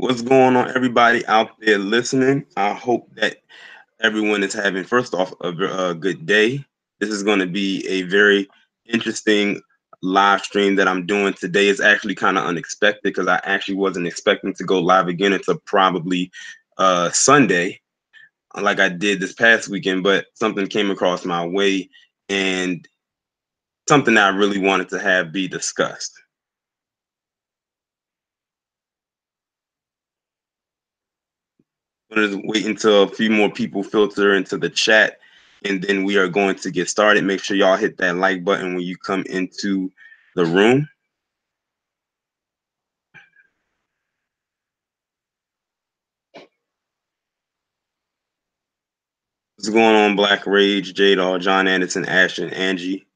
What's going on, everybody out there listening? I hope that everyone is having, first off, a good day. This is going to be a very interesting live stream that I'm doing today. It's actually kind of unexpected because I actually wasn't expecting to go live again until probably Sunday, like I did this past weekend, but something came across my way and something that I really wanted to have be discussed. I'm going to wait until a few more people filter into the chat, and then we are going to get started. Make sure y'all hit that like button when you come into the room. What's going on, Black Rage, Jadal, John Anderson, Ashton, Angie?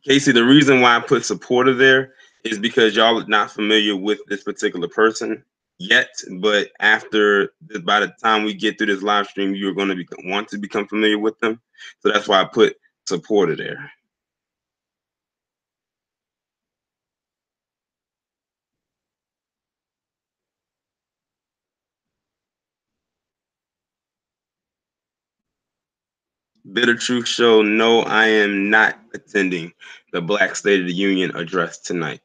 Casey, the reason why I put supporter there is because y'all are not familiar with this particular person yet, but by the time we get through this live stream, you're going to want to become familiar with them. So that's why I put supporter there. Bitter Truth Show, no, I am not attending the Black State of the Union address tonight.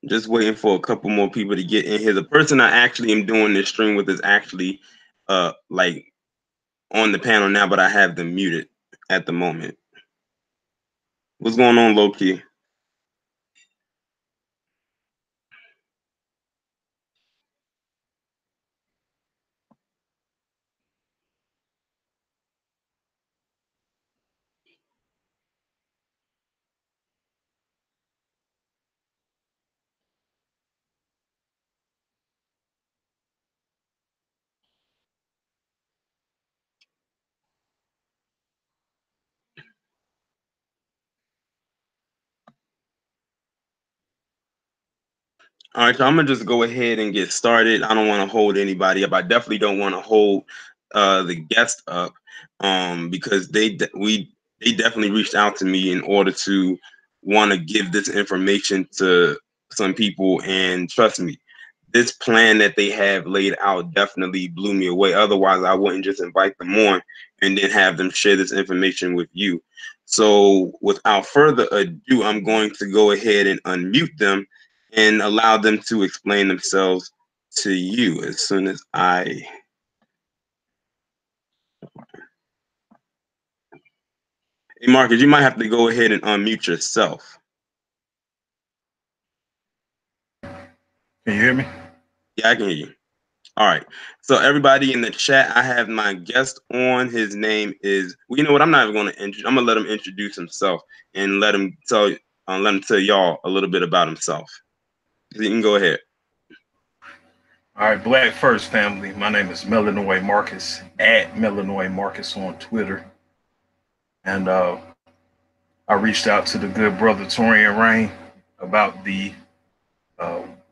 Just waiting for a couple more people to get in here. The person I actually am doing this stream with is actually like on the panel now, but I have them muted at the moment. What's going on, Low-Key? All right, so I'm gonna just go ahead and get started. I don't want to hold anybody up. I definitely don't want to hold the guest up because they definitely reached out to me in order to want to give this information to some people, and trust me, this plan that they have laid out definitely blew me away. Otherwise, I wouldn't just invite them on and then have them share this information with you. So without further ado, I'm going to go ahead and unmute them and allow them to explain themselves to you as soon as I... Hey, Marcus, you might have to go ahead and unmute yourself. Can you hear me? Yeah, I can hear you. All right. So everybody in the chat, I have my guest on. His name is, well, you know what? I'm not even going to introduce. I'm going to let him introduce himself and let him tell y'all a little bit about himself. You can go ahead. All right, Black First family. My name is MelanoidMarkus, at MelanoidMarkus on Twitter. And I reached out to the good brother Torian Rain about the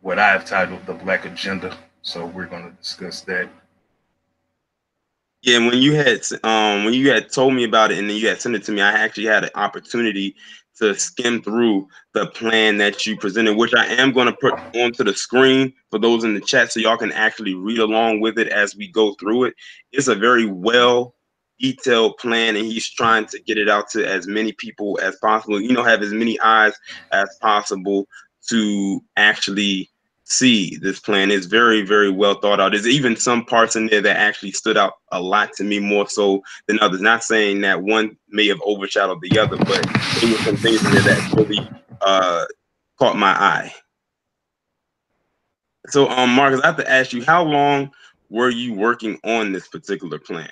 what I have titled the Black Agenda. So we're going to discuss that. Yeah, when you had told me about it and then you had sent it to me, I actually had an opportunity to skim through the plan that you presented, which I am going to put onto the screen for those in the chat so y'all can actually read along with it as we go through it. It's a very well detailed plan, and he's trying to get it out to as many people as possible, have as many eyes as possible to actually see this plan. It's very, very well thought out. There's even some parts in there that actually stood out a lot to me, more so than others. Not saying that one may have overshadowed the other, but there were some things in there that really caught my eye. So, Marcus, I have to ask you, how long were you working on this particular plan?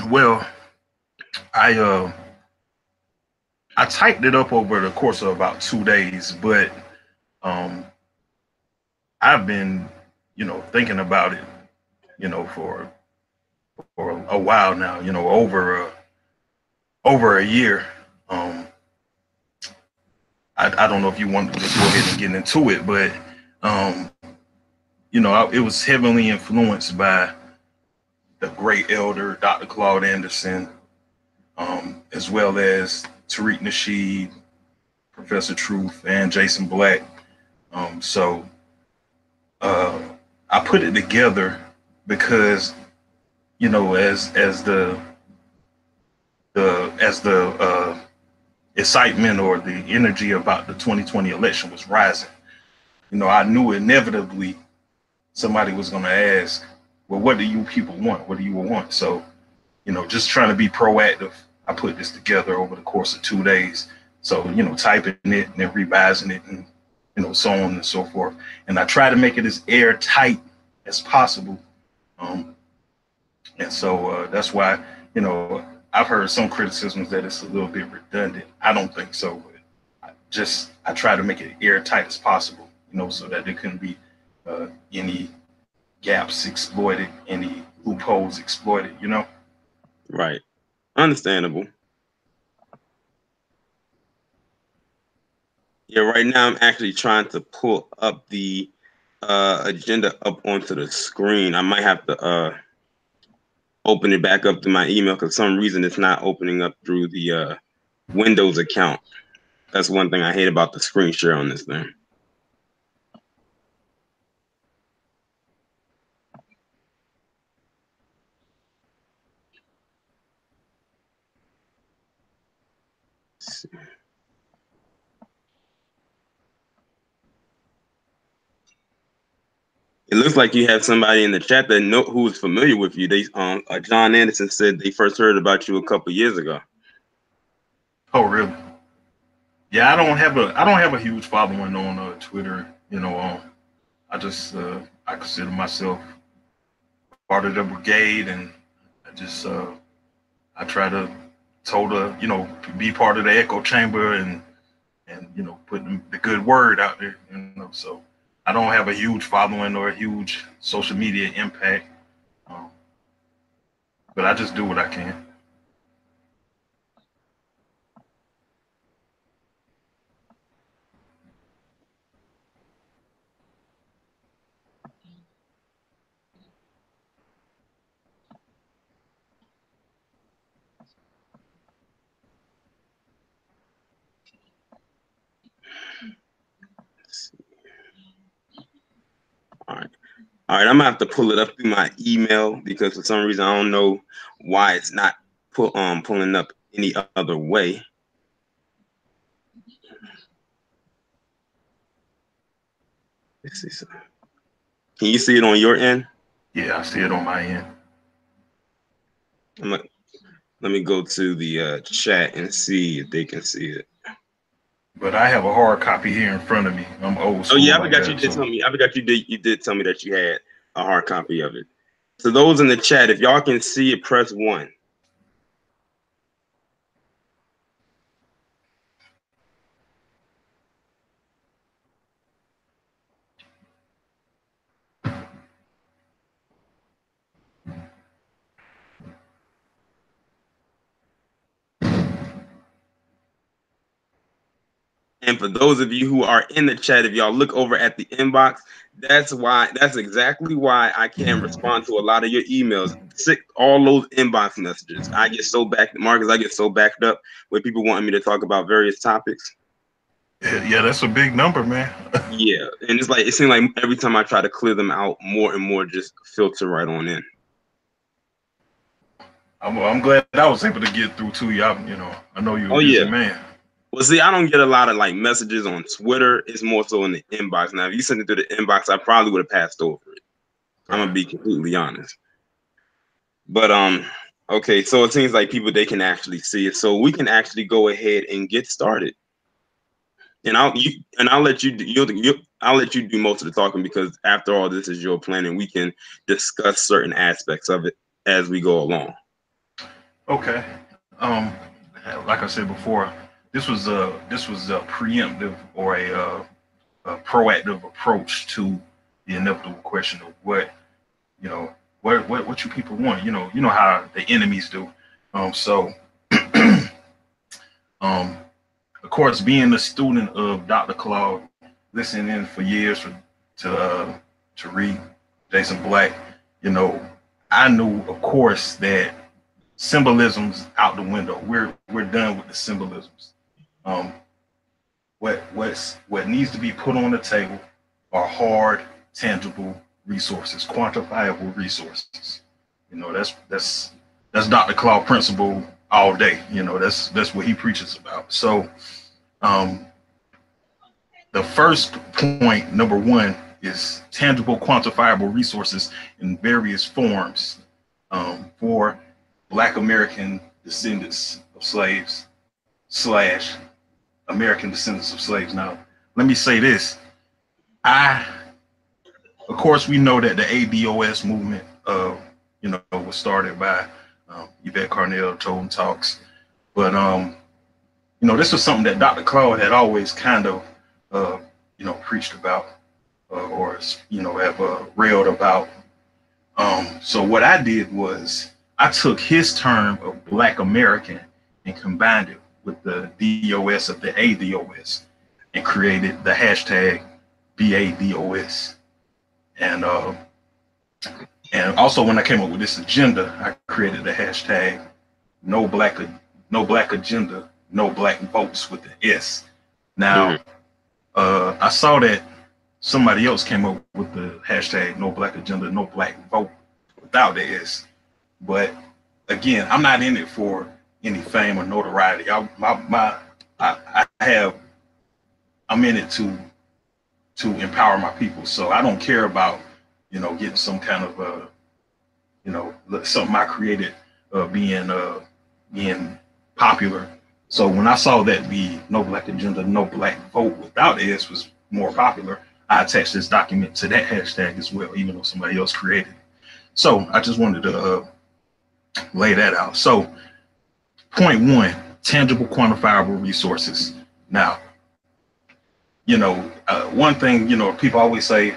Well, I typed it up over the course of about 2 days, but I've been, thinking about it, for a while now, over a year. I don't know if you want to just go ahead and get into it, but it was heavily influenced by the great elder Dr. Claude Anderson, as well as Tariq Nasheed, Professor Truth, and Jason Black. So I put it together because, as the excitement or the energy about the 2020 election was rising, I knew inevitably somebody was going to ask, well, what do you people want? What do you want? So, just trying to be proactive, I put this together over the course of 2 days. So, typing it and then revising it and, so on and so forth. And I try to make it as airtight as possible. And so that's why, I've heard some criticisms that it's a little bit redundant. I don't think so. I try to make it airtight as possible, so that there couldn't be any gaps exploited, any loopholes exploited, Right. Understandable. Yeah, right now I'm actually trying to pull up the agenda up onto the screen. I might have to open it back up to my email because for some reason it's not opening up through the Windows account. That's one thing I hate about the screen share on this thing. Let's see. It looks like you have somebody in the chat that who is familiar with you. They John Anderson said they first heard about you a couple years ago. Oh, really? Yeah, I don't have a huge following on Twitter. I just I consider myself part of the brigade, and I try to be part of the echo chamber and put the good word out there. So I don't have a huge following or a huge social media impact, but I just do what I can. All right. All right, I'm gonna have to pull it up through my email because for some reason I don't know why it's not pulling up any other way. Let's see. So, can you see it on your end? Yeah, I see it on my end. Let me go to the chat and see if they can see it. But I have a hard copy here in front of me. I'm old school. Oh yeah, I forgot you did tell me. I forgot you did tell me that you had a hard copy of it. So those in the chat, if y'all can see it, press 1. And for those of you who are in the chat, if y'all look over at the inbox, that's exactly why I can't respond to a lot of your emails. All those inbox messages. I get so backed up with people wanting me to talk about various topics. Yeah, that's a big number, man. Yeah, and it seems like every time I try to clear them out, more and more just filter right on in. I'm glad I was able to get through to you. I know you're a busy man. Well, see, I don't get a lot of like messages on Twitter. It's more so in the inbox. Now, if you sent it through the inbox, I probably would have passed over it. I'm gonna be completely honest. But okay, so it seems like people, they can actually see it, so we can actually go ahead and get started. And I'll let you I'll let you do most of the talking, because after all, this is your plan, and we can discuss certain aspects of it as we go along. Okay. Like I said before, this was a preemptive or a proactive approach to the inevitable question of what what you people want. You know how the enemies do. So of course, being a student of Dr. Claude, listening in for years to read Jason Black, I knew, of course, that symbolism's out the window. We're done with the symbolisms. What needs to be put on the table are hard, tangible resources, quantifiable resources. That's Dr. Claude principle all day. That's what he preaches about. So the first point, number one, is tangible, quantifiable resources in various forms for Black American descendants of slaves / American descendants of slaves. Now, let me say this. Of course, we know that the ADOS movement, was started by Yvette Carnell, Totem Talks. But, this was something that Dr. Claude had always kind of, preached about or have railed about. So what I did was I took his term of Black American and combined it with the DOS of the ADOS and created the hashtag BADOS. And also, when I came up with this agenda, I created the hashtag no black agenda, no black votes with the S. Now, I saw that somebody else came up with the hashtag no black agenda, no black vote without the S. But again, I'm not in it for any fame or notoriety. I'm in it to empower my people. So I don't care about, getting some kind of, something I created being popular. So when I saw that the no black agenda, no black vote without S was more popular, I attached this document to that hashtag as well, even though somebody else created it. So I just wanted to lay that out. So point one, tangible, quantifiable resources. Now, one thing, people always say,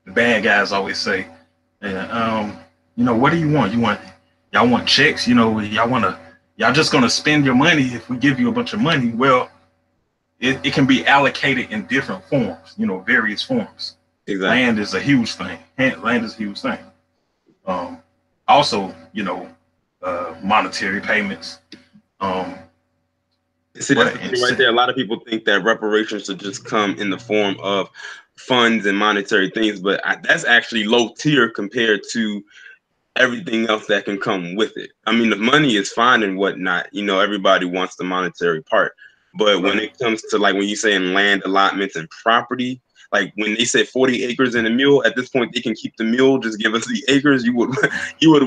the bad guys always say, what do you want? Y'all want checks? Y'all just gonna spend your money if we give you a bunch of money? Well, it can be allocated in different forms, various forms. Exactly. Land is a huge thing. Also, monetary payments. See, that's the thing right there. A lot of people think that reparations should just come in the form of funds and monetary things, but that's actually low tier compared to everything else that can come with it. I mean, the money is fine and whatnot. Everybody wants the monetary part, but when it comes to, like, when you say in land allotments and property, like when they said 40 acres in a mule, at this point they can keep the mule, just give us the acres. You would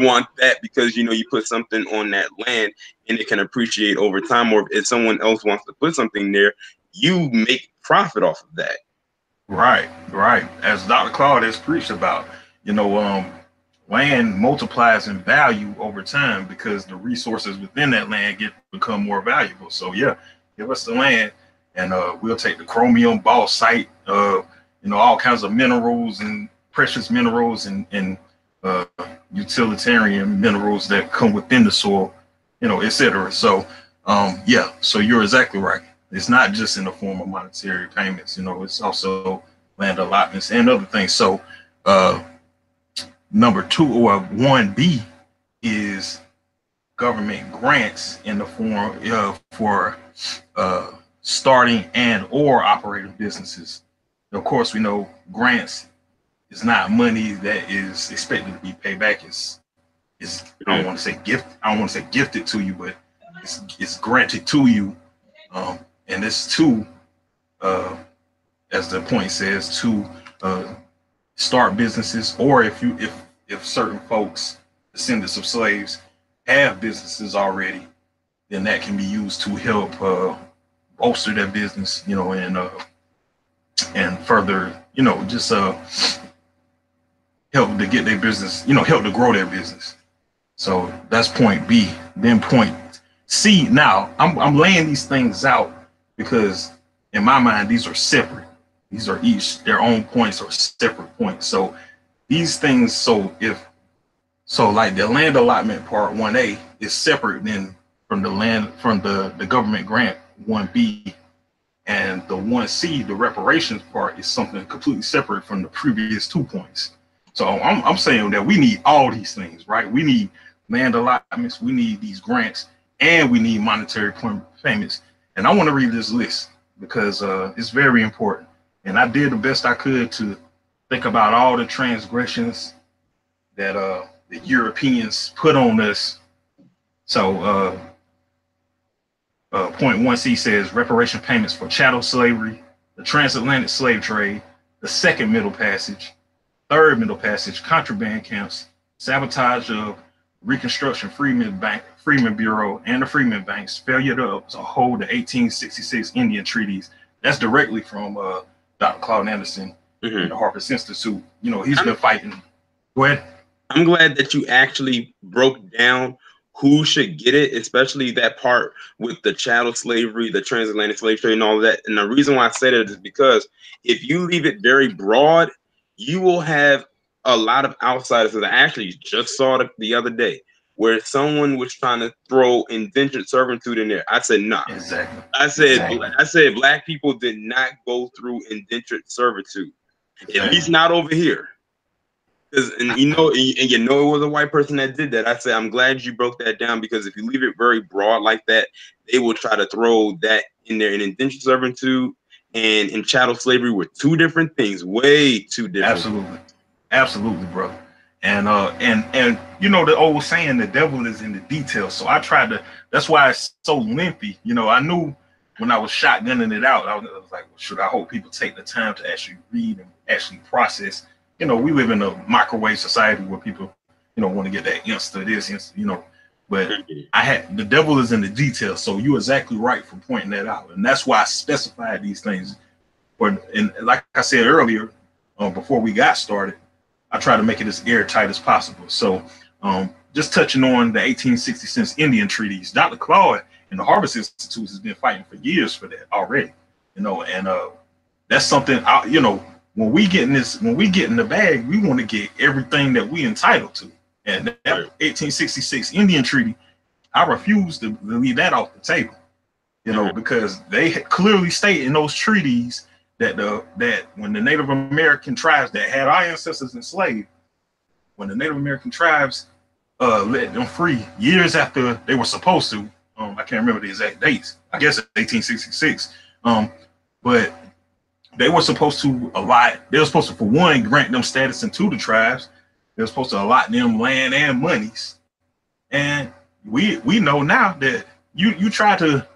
want that, because you put something on that land and it can appreciate over time. Or if someone else wants to put something there, you make profit off of that. Right. As Dr. Claude has preached about, land multiplies in value over time because the resources within that land become more valuable. So yeah, give us the land, and we'll take the chromium, bauxite, all kinds of minerals and precious minerals and utilitarian minerals that come within the soil, etc. So so you're exactly right. It's not just in the form of monetary payments, it's also land allotments and other things. So number 2 or 1B is government grants in the form for starting and or operating businesses. Of course, we know grants is not money that is expected to be paid back. It's I don't want to say gifted to you, but it's granted to you And it's to, as the point says, to start businesses, or if certain folks, descendants of slaves, have businesses already, then that can be used to help bolster their business, and further, just help to get their business, help to grow their business. So that's point B. Then point C. Now I'm laying these things out because in my mind these are separate. These are each their own points or separate points. So these things. So like the land allotment part 1A is separate then from the government grant 1B, and the 1C, the reparations part, is something completely separate from the previous 2 points. So I'm saying that we need all these things, right? We need land allotments, we need these grants, and we need monetary payments. And I want to read this list because it's very important. And I did the best I could to think about all the transgressions that the Europeans put on us. So point 1C says reparation payments for chattel slavery, the transatlantic slave trade, the second Middle Passage, third Middle Passage, contraband camps, sabotage of Reconstruction Freedmen Bureau and the Freedmen Banks, failure to uphold the 1866 Indian treaties. That's directly from Dr. Claude Anderson in the Harvard Institute. He's been fighting. Go ahead. I'm glad that you actually broke down who should get it, especially that part with the chattel slavery, the transatlantic slave trade, and all of that. And the reason why I said it is because if you leave it very broad, you will have a lot of outsiders. I actually just saw it the other day where someone was trying to throw indentured servitude in there. I said, nah. Exactly. I said black people did not go through indentured servitude, at least not over here. And you know it was a white person that did that. I said, I'm glad you broke that down, because if you leave it very broad like that, they will try to throw that in there. And indentured servitude and chattel slavery were two different things, way too different. Absolutely, brother. And the old saying, the devil is in the details. So I tried to. That's why it's so lengthy. I knew when I was shotgunning it out, I was like, well, should I hope people take the time to actually read and actually process? We live in a microwave society where people, want to get that instant this, but the devil is in the details. So you're exactly right for pointing that out. And that's why I specified these things. And like I said earlier, before we got started, I try to make it as airtight as possible. So just touching on the 1866 Indian treaties, Dr. Claude and the Harvard Institute has been fighting for years for that already, and that's something, when we get in the bag, we want to get everything that we entitled to. And that 1866 Indian Treaty, I refuse to leave that off the table, because they clearly state in those treaties that when the Native American tribes that had our ancestors enslaved, when the Native American tribes let them free years after they were supposed to, I can't remember the exact dates, I guess 1866, but they were supposed to for one, grant them status into the tribes. They were supposed to allot them land and monies. And we know now that you try to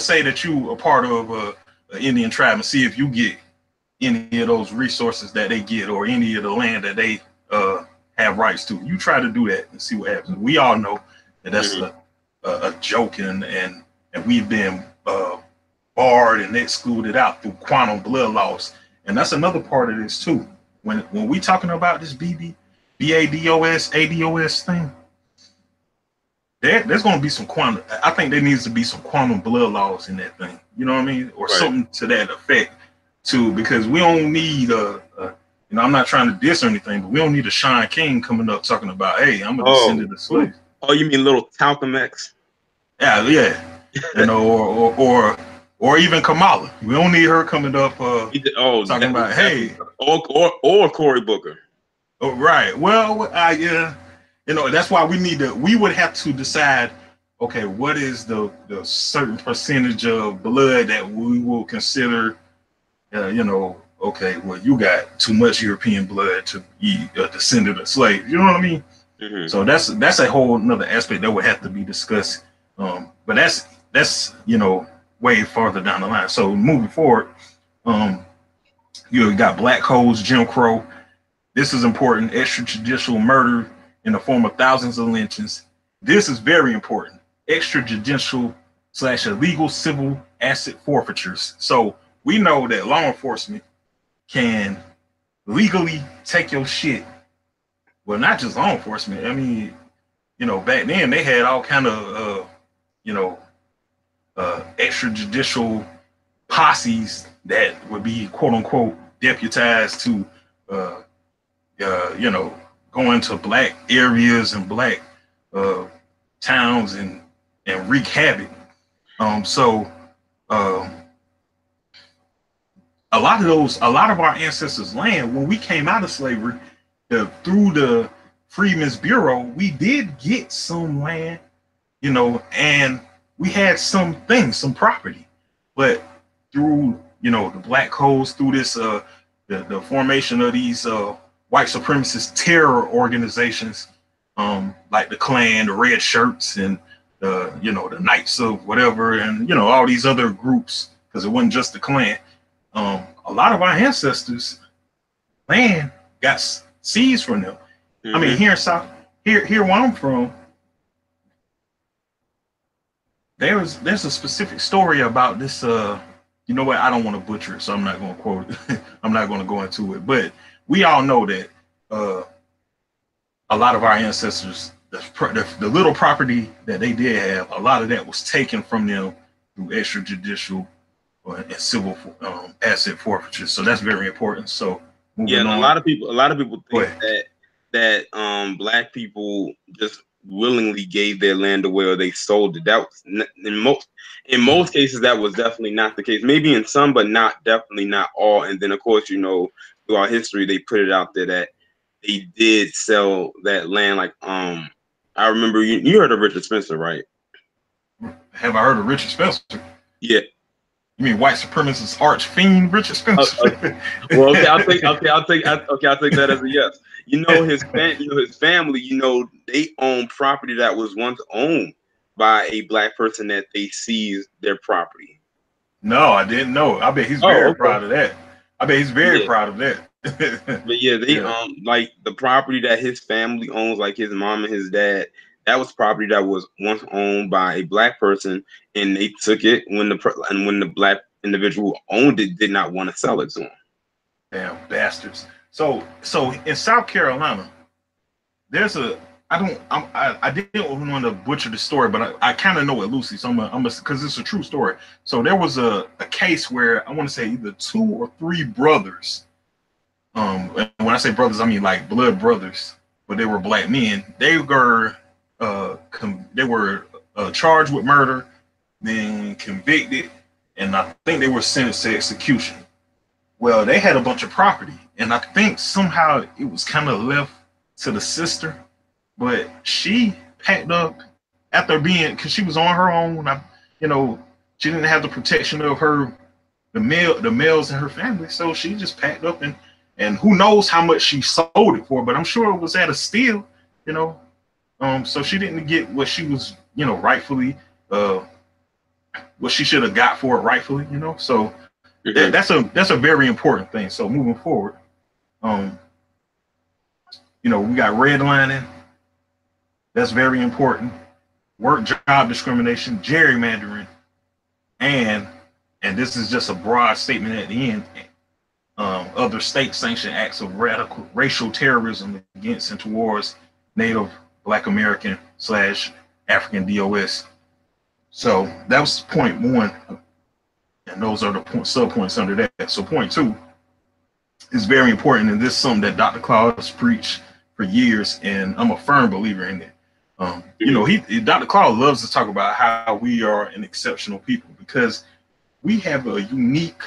say that you are part of an Indian tribe and see if you get any of those resources that they get or any of the land that they have rights to. You try to do that and see what happens. We all know that that's a joke, and we've been barred and excluded out through quantum blood loss. And that's another part of this too. When we talking about this ADOS thing, there's going to be some quantum. I think there needs to be some quantum blood loss in that thing. You know what I mean? Or something to that effect too, because we don't need I'm not trying to diss or anything, but we don't need a Sean King coming up talking about, hey, I'm a descendant of slaves. Oh, you mean little Talcum X? Yeah. Or even Kamala. We don't need her coming up talking about, hey. Or Cory Booker. Oh, right. Well, that's why we would have to decide, okay, what is the certain percentage of blood that we will consider, okay, well, you got too much European blood to be a descendant of slaves. You know what I mean? Mm-hmm. So that's a whole another aspect that would have to be discussed. But that's that's, you know, way farther down the line. So moving forward, you got black codes, Jim Crow. This is important. Extrajudicial murder in the form of thousands of lynchings. This is very important. Extrajudicial / illegal civil asset forfeitures. So we know that law enforcement can legally take your shit. Well, not just law enforcement. I mean, you know, back then they had all kind of, you know, extrajudicial posses that would be quote unquote deputized to, you know, go into black areas and black towns and wreak havoc. So a lot of our ancestors' land, when we came out of slavery, through the Freedmen's Bureau, we did get some land, you know, and we had some things, some property, but through, you know, the black codes, through this, the formation of these white supremacist terror organizations, like the Klan, the Red Shirts, and you know, the Knights of whatever, and you know, all these other groups, because it wasn't just the Klan. A lot of our ancestors' land got seized from them. I mean, here in South, here where I'm from, there's a specific story about this. You know what? I don't want to butcher it, so I'm not going to quote it. I'm not going to go into it. But we all know that a lot of our ancestors, the little property that they did have, a lot of that was taken from them through extrajudicial and civil asset forfeiture. So that's very important. So yeah, and a lot of people think that black people just willingly gave their land away or they sold it. That was in most cases that was definitely not the case. Maybe in some, but definitely not all. And then of course, you know, through our history, they put it out there that they did sell that land. Like I remember you heard of Richard Spencer, right? Have I heard of Richard Spencer? Yeah. You mean white supremacist arch fiend Richard Spencer? Well, okay, I'll take that as a yes. You know, his family, you know, they own property that was once owned by a black person that they seized their property. No, I didn't know. I bet he's very proud of that. I bet he's very proud of that. But yeah, they like the property that his family owns, like his mom and his dad, that was property that was once owned by a black person, and they took it when the black individual who owned it did not want to sell it to him. Damn bastards. So in South Carolina, there's I didn't want to butcher the story, but I kind of know it loosely, so I'm because it's a true story. So there was a case where I want to say either 2 or 3 brothers. And when I say brothers, I mean like blood brothers, but they were black men. They were charged with murder, then convicted, and I think they were sentenced to execution. Well, they had a bunch of property, and I think somehow it was kind of left to the sister, but she packed up after because she was on her own. You know, she didn't have the protection of the males in her family, so she just packed up and who knows how much she sold it for, but I'm sure it was at a steal, you know. So she didn't get what she was, you know, rightfully, what she should have got for it rightfully, you know. So that's a very important thing. So moving forward, you know, we got redlining. That's very important. Work job discrimination, gerrymandering, and this is just a broad statement at the end. Other state-sanctioned acts of radical racial terrorism against and towards Native, Black American / African DOS. So that was point 1, and those are the sub-points under that. So point 2 is very important, and this is something that Dr. Claus preached for years, and I'm a firm believer in it. You know, Dr. Claus loves to talk about how we are an exceptional people because we have a unique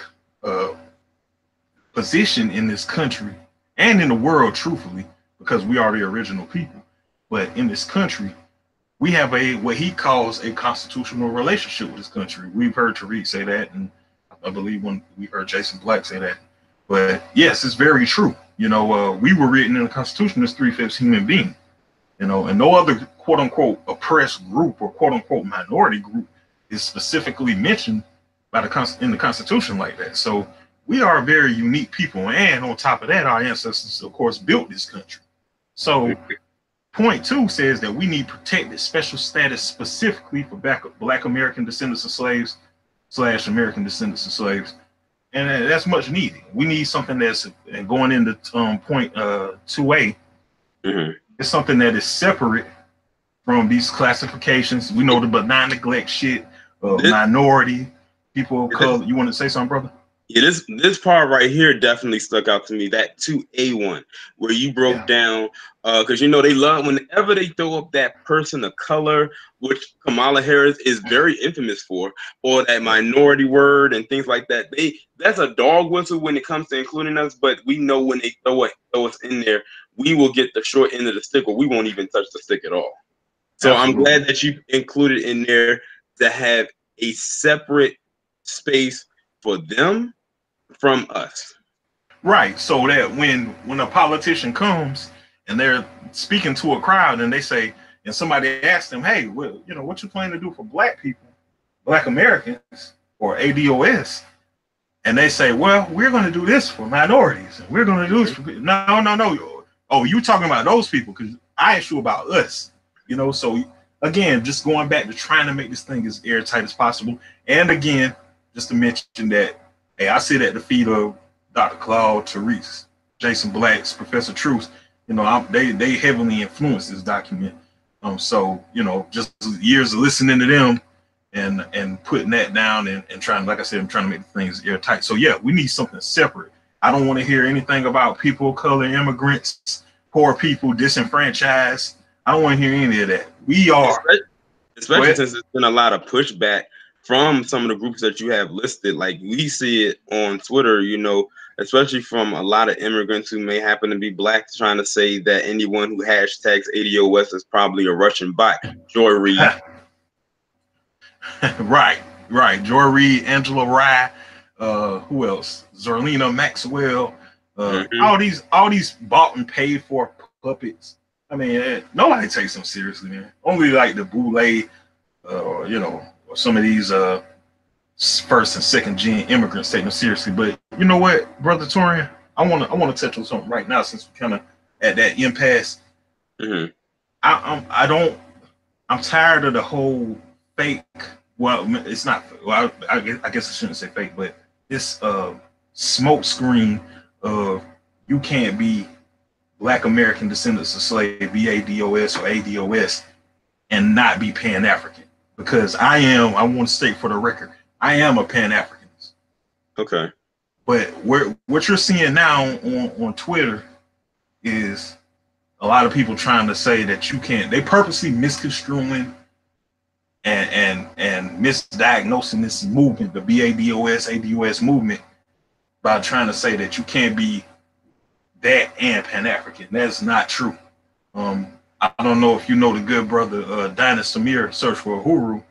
position in this country and in the world, truthfully, because we are the original people. But in this country, we have what he calls a constitutional relationship with this country. We've heard Tariq say that, and I believe when we heard Jason Black say that. But yes, it's very true. You know, we were written in the Constitution as 3/5 human being. You know, and no other quote unquote oppressed group or quote unquote minority group is specifically mentioned by in the Constitution like that. So we are a very unique people, and on top of that, our ancestors, of course, built this country. So point 2 says that we need protected special status specifically for Black American descendants of slaves / American descendants of slaves, and that's much needed. We need something that's, and going into point 2A, it's something that is separate from these classifications. We know the benign neglect shit, minority, people of color. You want to say something, brother? Yeah, this part right here definitely stuck out to me. That 2A1, where you broke down, because you know they love whenever they throw up that person of color, which Kamala Harris is very infamous for, or that minority word and things like that. That's a dog whistle when it comes to including us. But we know when they throw us in there, we will get the short end of the stick, or we won't even touch the stick at all. So I'm glad that you included in there to have a separate space for them from us. Right. So that when a politician comes and they're speaking to a crowd and they say, and somebody asks them, hey, well, you know, what you plan to do for Black people, Black Americans, or ADOS? And they say, well, we're going to do this for minorities. And we're going to do this for no. Oh, you talking about those people? Because I asked you about us. You know, so again, just going back to trying to make this thing as airtight as possible. And again, just to mention that, hey, I sit at the feet of Dr. Claude Therese, Jason Black's Professor Truth. You know, they heavily influenced this document. So, you know, just years of listening to them and putting that down and trying, like I said, I'm trying to make things airtight. So yeah, we need something separate. I don't want to hear anything about people of color, immigrants, poor people, disenfranchised. I don't want to hear any of that. We are, especially since there's been a lot of pushback from some of the groups that you have listed. Like we see it on Twitter, you know, especially from a lot of immigrants who may happen to be Black, trying to say that anyone who hashtags ADOS is probably a Russian bot. Joy Reid. Right. Joy Reid, Angela Rye, who else? Zerlina Maxwell, all these bought and paid for puppets. I mean, nobody takes them seriously, man. Only like the Boule, or you know, or some of these first and second gen immigrants take them seriously. But you know what, Brother Torian, I wanna touch on something right now since we're kind of at that impasse. I'm tired of the whole fake. Well, it's not. Well, I guess I shouldn't say fake, but this smoke screen of you can't be Black American descendants of slave, BADOS or ADOS, and not be Pan-African. Because I want to state for the record, I am a Pan-Africanist. Okay. But what you're seeing now on Twitter is a lot of people trying to say that you can't. They purposely misconstruing and misdiagnosing this movement, the BADOS, ADOS movement, by trying to say that you can't be that and Pan-African. That's not true. I don't know if you know the good brother Dinah Samir, Search for Uhuru.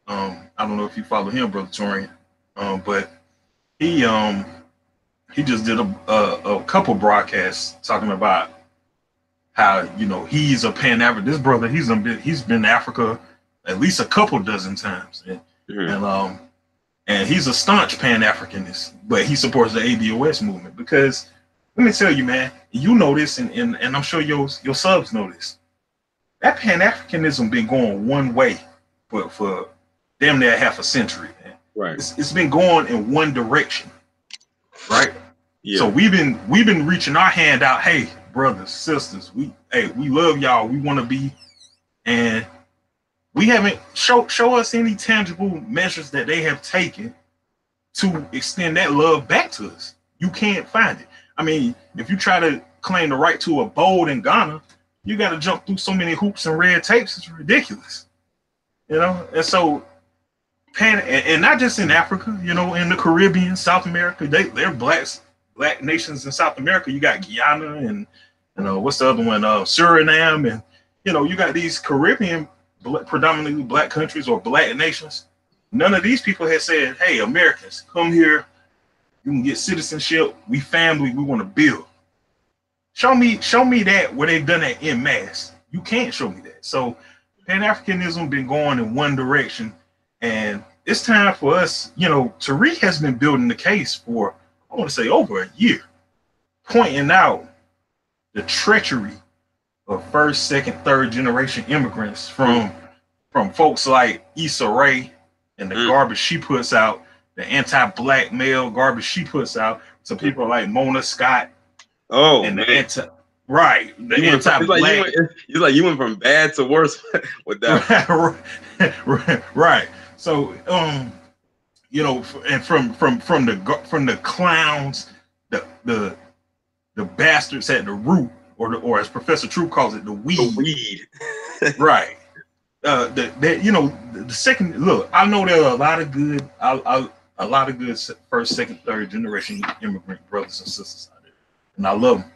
I don't know if you follow him, Brother Torian, but he just did a couple broadcasts talking about how, you know, he's a Pan-African. This brother, he's been to Africa at least a couple dozen times, and he's a staunch Pan-Africanist, but he supports the ADOS movement because, let me tell you, man, you know this, and I'm sure your subs know this. That Pan-Africanism been going one way for damn near half a century, man. Right. It's been going in one direction, right? Yeah. So we've been reaching our hand out. Hey, brothers, sisters, we love y'all. We want to be, and we haven't show us any tangible measures that they have taken to extend that love back to us. You can't find it. I mean, if you try to claim the right to abode in Ghana, you got to jump through so many hoops and red tapes. It's ridiculous, you know. And so, and not just in Africa, you know, in the Caribbean, South America, they're black nations in South America. You got Guyana and, you know, what's the other one? Suriname, and you know, you got these Caribbean predominantly Black countries or Black nations. None of these people have said, "Hey, Americans, come here. You can get citizenship. We family. We want to build." Show me that where they've done that en masse. You can't show me that. So Pan-Africanism been going in one direction, And it's time for us, Tariq has been building the case for, I want to say, over a year, pointing out the treachery of first, second, third generation immigrants from folks like Issa Rae and the garbage she puts out, the anti-black male garbage she puts out, to people like Mona Scott. Oh, and man. the anti-black. It's like you went from bad to worse with that. Right. So, and from the clowns, the bastards at the root, or as Professor True calls it, the weed. The weed. Right. The second look, I know there are a lot of good, first, second, third generation immigrant brothers and sisters out there, and I love them.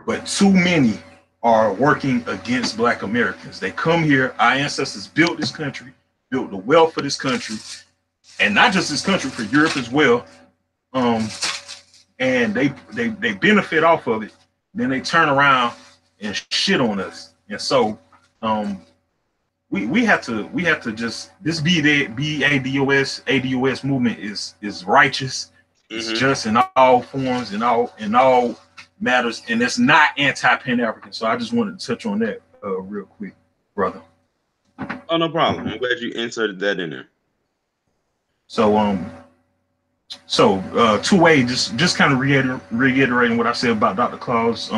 But too many are working against Black Americans. They come here. Our ancestors built this country, built the wealth of this country, and not just this country, for Europe as well. And they benefit off of it. Then they turn around and shit on us. And so, we have to just, this ADOS movement is righteous. It's just in all forms, in all matters, and it's not anti-Pan-African. So I just wanted to touch on that real quick, brother. Oh, no problem. I'm glad you inserted that in there. So two ways, just kind of reiterating what I said about Dr. Claus.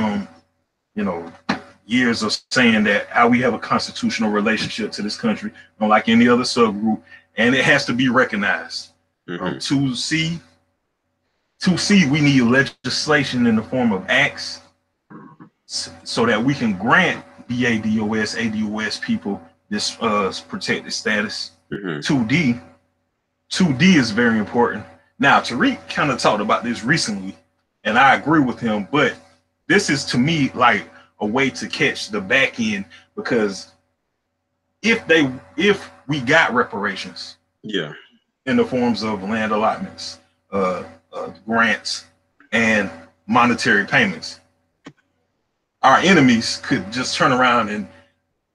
Years of saying that how we have a constitutional relationship to this country, unlike any other subgroup, and it has to be recognized. 2C, we need legislation in the form of acts so that we can grant BADOS, ADOS people this protected status. 2D is very important. Now, Tariq kind of talked about this recently, and I agree with him, but this is, to me, like a way to catch the back end, because if we got reparations, in the forms of land allotments, grants, and monetary payments, our enemies could just turn around and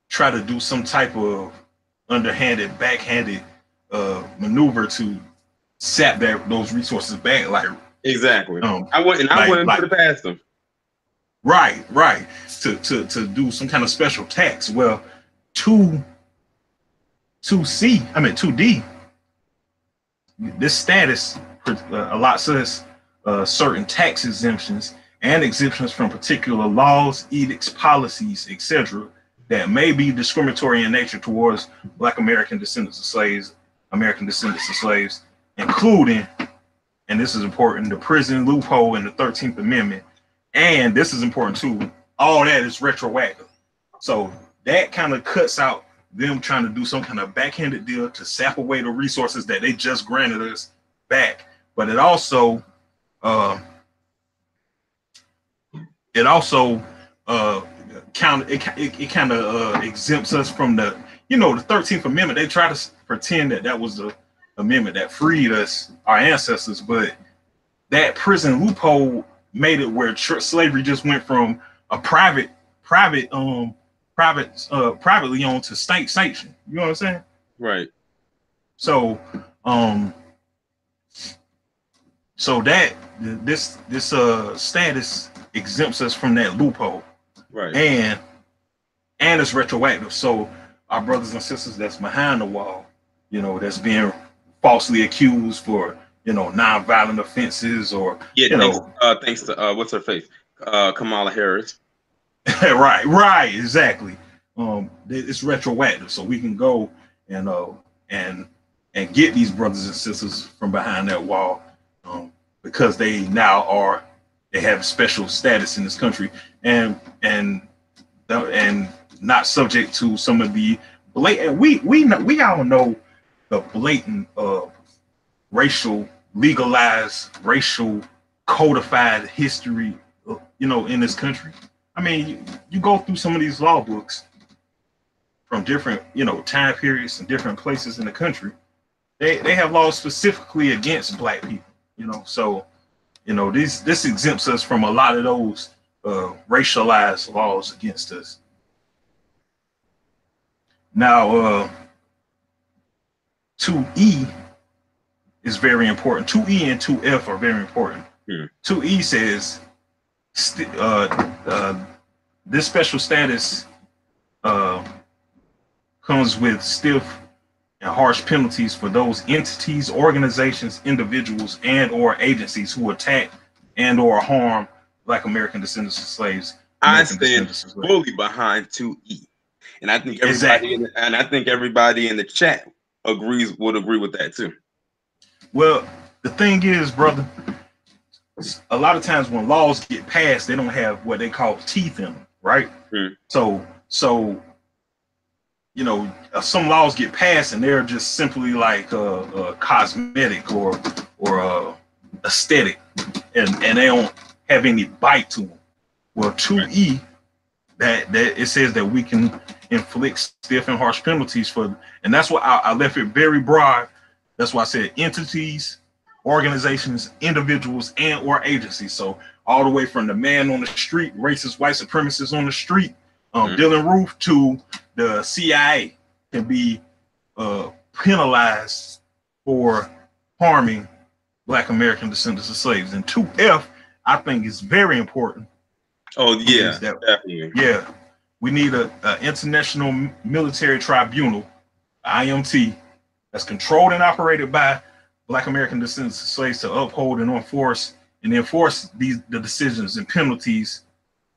try to do some type of underhanded, backhanded maneuver to sap those resources back. Like, exactly. I wouldn't put it past them. Right. To do some kind of special tax. Well, 2D, this status allots us certain tax exemptions and exemptions from particular laws, edicts, policies, etc., that may be discriminatory in nature towards Black American descendants of slaves, including, and this is important, the prison loophole in the 13th Amendment. And this is important too, all that is retroactive. So that kind of cuts out them trying to do some kind of backhanded deal to sap away the resources that they just granted us back. But it also kind of exempts us from the 13th Amendment. They try to pretend that was the amendment that freed us, our ancestors, but that prison loophole made it where slavery just went from a privately owned to state sanctioned. You know what I'm saying? Right. So that this status exempts us from that loophole. Right. And it's retroactive. So our brothers and sisters that's behind the wall, that's being falsely accused for non-violent offenses, or thanks to what's her face, Kamala Harris. right, exactly. It's retroactive, so we can go and get these brothers and sisters from behind that wall, because they have special status in this country, and not subject to some of the blatant. We all know the blatant legalized racial codified history, in this country. I mean, you go through some of these law books from different, time periods and different places in the country. They have laws specifically against Black people, so, this exempts us from a lot of those racialized laws against us. Now, 2E is very important. 2E and 2F are very important. 2E says this special status comes with stiff and harsh penalties for those entities, organizations, individuals, and or agencies who attack and or harm Black American descendants of slaves. I stand fully behind 2E, and I think everybody in the chat would agree with that too. Well, the thing is, brother, a lot of times when laws get passed, they don't have what they call teeth in them, right? So you know, some laws get passed and they're just simply like cosmetic or aesthetic, and they don't have any bite to them. Well, 2E, that it says that we can inflict stiff and harsh penalties for, and that's why I left it very broad. That's why I said entities, organizations, individuals, and or agencies. So all the way from the man on the street, racist white supremacists on the street, Dylan Roof, to the CIA can be penalized for harming Black American descendants of slaves. And 2F, I think, is very important. Oh yeah, definitely. Yeah, we need a international military tribunal, IMT, that's controlled and operated by Black American descendants of slaves to uphold and enforce the decisions and penalties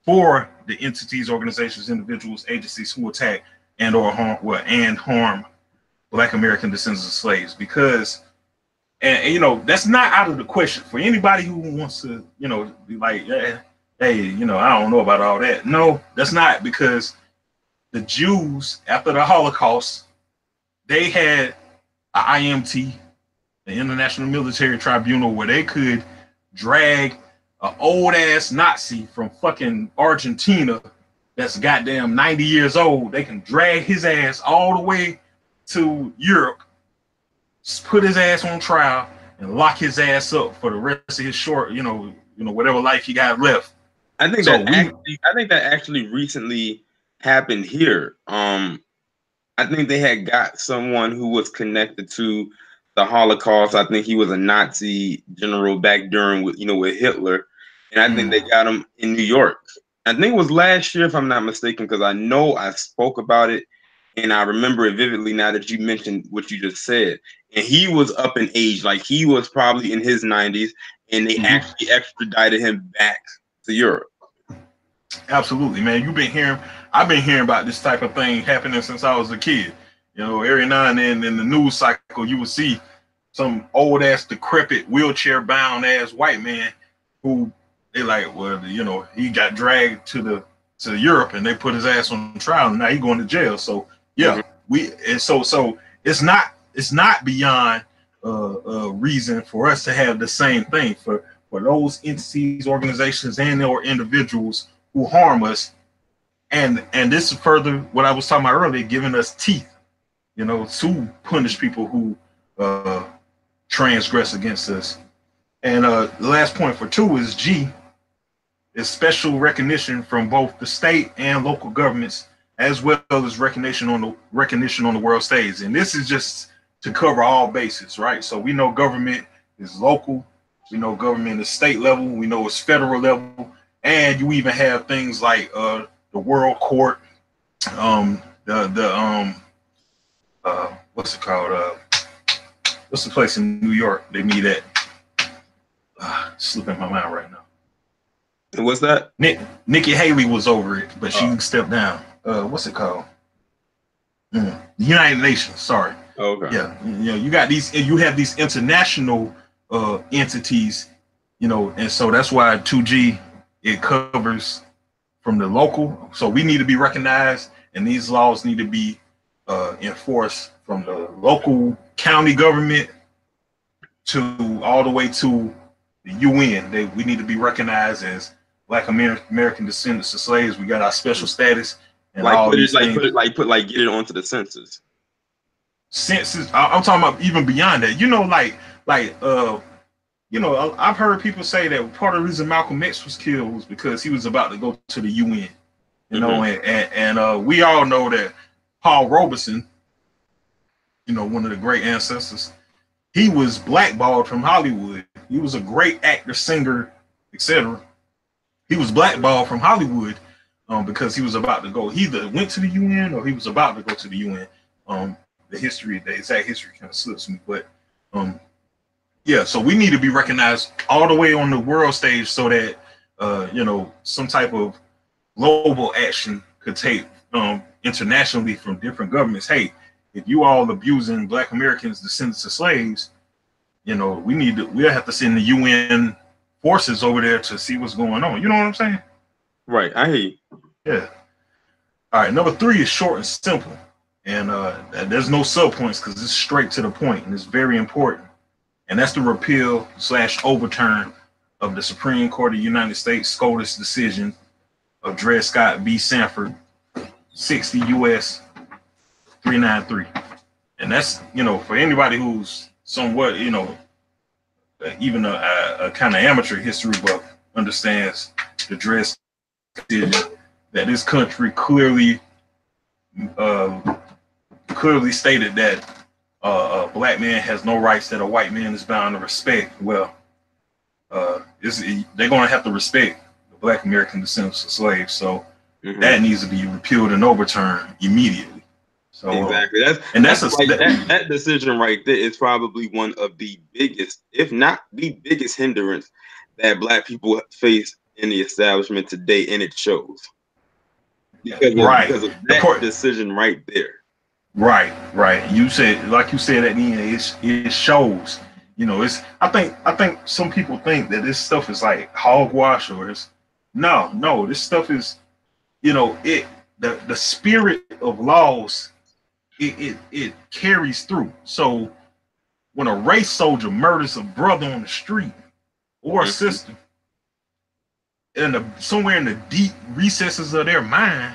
for the entities, organizations, individuals, agencies who attack and or harm Black American descendants of slaves. Because, and you know, that's not out of the question for anybody who wants to, you know, be like, hey, you know, I don't know about all that. No, that's not, because the Jews, after the Holocaust, they had an IMT, the International Military Tribunal, where they could drag an old ass Nazi from fucking Argentina that's goddamn 90 years old. They can drag his ass all the way to Europe, put his ass on trial, and lock his ass up for the rest of his short, you know, whatever life he got left. I think that actually recently happened here. I think they had got someone who was connected to the Holocaust. I think he was a Nazi general back during with Hitler, and I think they got him in New York. I think it was last year, if I'm not mistaken, because I know I spoke about it and I remember it vividly now that you mentioned what you just said. And he was up in age, like he was probably in his 90s, and they actually extradited him back to Europe. Absolutely, man. I've been hearing about this type of thing happening since I was a kid. You know, every now and then in the news cycle, you would see some old ass, decrepit, wheelchair bound ass white man who they like, well, you know, he got dragged to Europe and they put his ass on trial and now he going to jail. So yeah, so it's not beyond reason for us to have the same thing for those entities, organizations, and or individuals who harm us. And this is further what I was talking about earlier, giving us teeth, you know, to punish people who transgress against us. And the last point for 2 is G, is special recognition from both the state and local governments, as well as recognition on the world stage. And this is just to cover all bases, right? So we know government is local, we know government is state level, we know it's federal level, and you even have things like the World Court, what's it called? What's the place in New York they meet at? Slipping my mind right now. And what's that? Nikki Haley was over it, but she stepped down. What's it called? The United Nations. Sorry. Okay. Yeah. You know, you have these international entities, you know, and so that's why 2G, it covers from the local. So we need to be recognized, and these laws need to be enforced from the local county government to all the way to the UN. We need to be recognized as Black American descendants of slaves. We got our special status and all these things. Get it onto the census. Census. I'm talking about even beyond that. You know, you know, I've heard people say that part of the reason Malcolm X was killed was because he was about to go to the UN. You know, and we all know that Paul Robeson you know, one of the great ancestors, he was blackballed from Hollywood. He was a great actor, singer, etc. He was blackballed from Hollywood because he was about to go. He either went to the UN or he was about to go to the UN. The exact history kind of slips me, but yeah. So we need to be recognized all the way on the world stage so that you know, some type of global action could take internationally from different governments. Hey, if you all abusing Black Americans, descendants of slaves, you know, we'll have to send the UN forces over there to see what's going on. You know what I'm saying? Right. I hear you. Yeah. All right. Number 3 is short and simple. And there's no subpoints because it's straight to the point and it's very important. And that's the repeal/overturn of the Supreme Court of the United States SCOTUS decision of Dred Scott v. Sanford, 60 U.S. 393. And that's, you know, for anybody who's somewhat, you know, even a kind of amateur history buff understands the Dred Scott decision, that this country clearly stated that a Black man has no rights that a white man is bound to respect. Well, they're going to have to respect the Black American descendants of slaves. So that needs to be repealed and overturned immediately. So exactly. That decision right there is probably one of the biggest, if not the biggest, hindrance that Black people face in the establishment today, and it shows. Because of that decision right there. Right. You said, like you said at the end, it shows. You know, I think some people think that this stuff is like hogwash, or it's no, this stuff is, you know, the spirit of laws, it carries through. So when a race soldier murders a brother on the street or a sister, and somewhere in the deep recesses of their mind,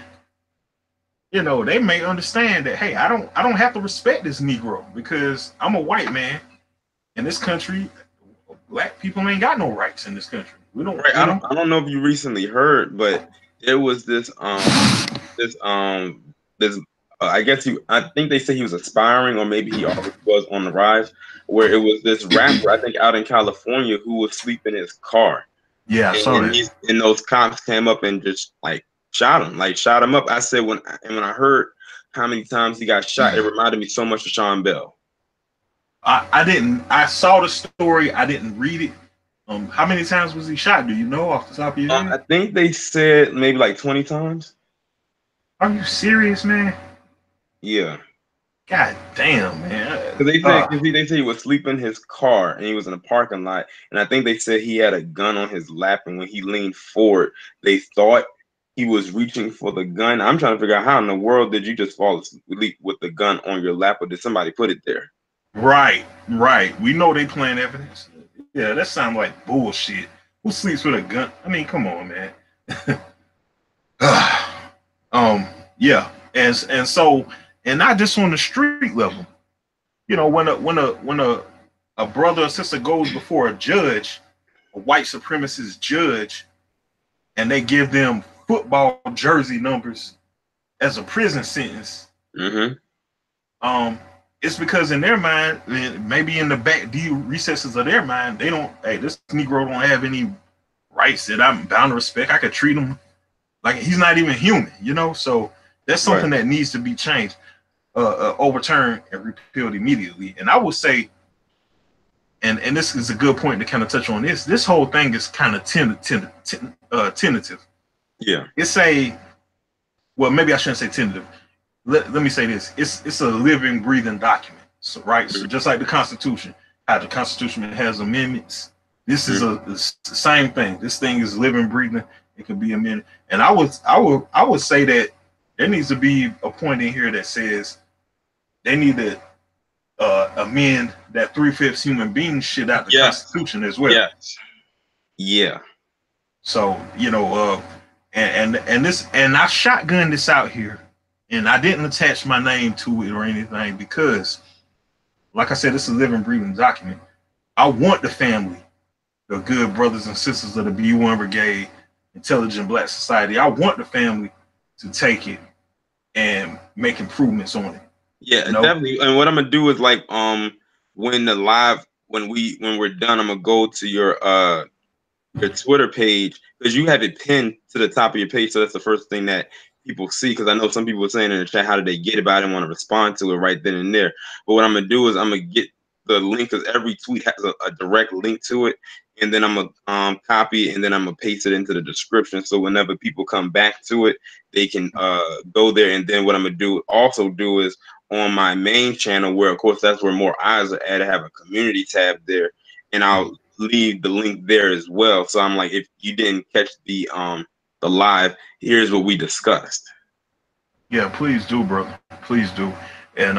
you know, they may understand that, hey, I don't have to respect this Negro because I'm a white man. In this country, Black people ain't got no rights in this country. We don't. Right. I don't know if you recently heard, but there was this I think they say he was aspiring, or maybe he already was on the rise, where it was this rapper, I think out in California, who was sleeping in his car. Yeah, and those cops came up and just like shot him up. I said when I heard how many times he got shot, it reminded me so much of Sean Bell. I saw the story. I didn't read it. How many times was he shot? Do you know off the top of your head? I think they said maybe like 20 times. Are you serious, man? Yeah. God damn, man. Because they say he was sleeping in his car and he was in a parking lot, and I think they said he had a gun on his lap, and when he leaned forward, they thought he was reaching for the gun. I'm trying to figure out how in the world did you just fall asleep with the gun on your lap, or did somebody put it there? Right. We know they playing evidence. Yeah, that sounds like bullshit. Who sleeps with a gun? I mean, come on, man. Yeah, and not just on the street level. You know, when a brother or sister goes before a judge, a white supremacist judge, and they give them football jersey numbers as a prison sentence. It's because in their mind, maybe in the back deep recesses of their mind, they don't, hey, this Negro don't have any rights that I'm bound to respect. I could treat him like he's not even human, you know? So that's something that needs to be changed, overturned, and repealed immediately. And I would say, and this is a good point to kind of touch on this whole thing is kind of tentative. Yeah. Well, maybe I shouldn't say tentative. Let me say this. It's a living, breathing document. So, right. So just like the Constitution, how the Constitution has amendments, this is the same thing. This thing is living, breathing. It can be amended. And I would say that there needs to be a point in here that says they need to amend that 3/5 human being shit out the Constitution as well. Yes. Yeah. So, you know, and I shotgunned this out here. And I didn't attach my name to it or anything because, like I said, it's a living, breathing document. I want the family, the good brothers and sisters of the B1 Brigade, Intelligent Black Society. I want the family to take it and make improvements on it. Yeah, You know? definitely. And what I'm gonna do is like when the live when we're done, I'm gonna go to your Twitter page because you have it pinned to the top of your page, so that's the first thing that people see. Because I know some people were saying in the chat, how did they get it? But I didn't want to respond to it right then and there. But what I'm gonna do is I'm gonna get the link because every tweet has a direct link to it, and then I'm gonna copy it and then I'm gonna paste it into the description. So whenever people come back to it, they can go there. And then what I'm gonna also do is on my main channel, where of course that's where more eyes are at. I have a community tab there, and I'll leave the link there as well. So I'm like, if you didn't catch the live, here's what we discussed. Yeah, please do, brother. Please do. And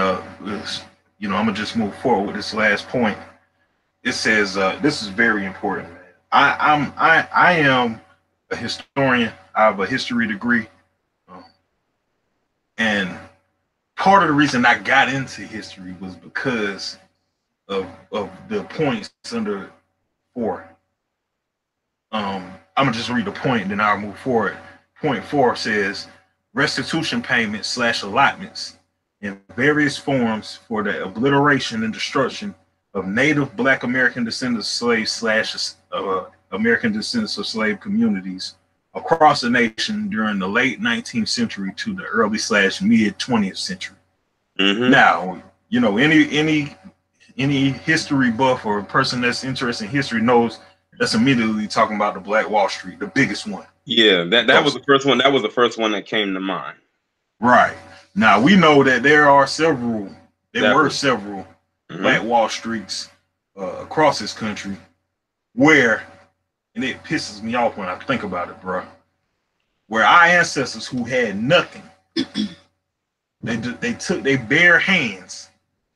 you know, I'm gonna just move forward with this last point. It says this is very important, man. I am a historian. I have a history degree, um, and part of the reason I got into history was because of the points under 4. I'm gonna just read the point, and then I'll move forward. Point 4 says restitution payments slash allotments in various forms for the obliteration and destruction of Native Black American descendants of slaves slash American descendants of slave communities across the nation during the late 19th century to the early slash mid 20th century. Mm-hmm. Now, you know, any history buff or person that's interested in history knows that's immediately talking about the Black Wall Street, the biggest one. Yeah, that was the first one. That was the first one that came to mind. Right. Now we know that there were several Black Wall Streets across this country where, and it pisses me off when I think about it, bro, where our ancestors who had nothing, they took their bare hands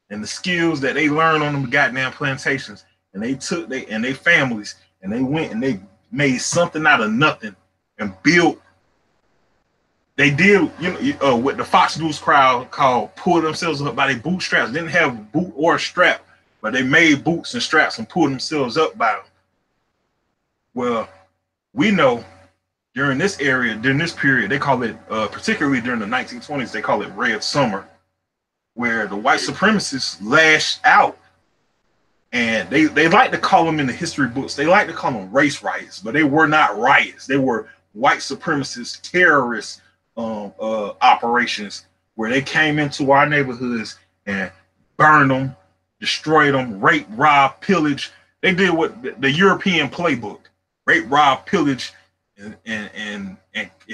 and the skills that they learned on them goddamn plantations, and they took their families and they went and they made something out of nothing and built. They did, you know, what the Fox News crowd called pull themselves up by their bootstraps. Didn't have a boot or a strap, but they made boots and straps and pulled themselves up by them. Well, we know during this period, they call it, particularly during the 1920s, they call it Red Summer, where the white supremacists lashed out. And they like to call them in the history books, they like to call them race riots, but they were not riots. They were white supremacist terrorist operations where they came into our neighborhoods and burned them, destroyed them, rape, rob, pillage. They did what the European playbook: rape, rob, pillage, and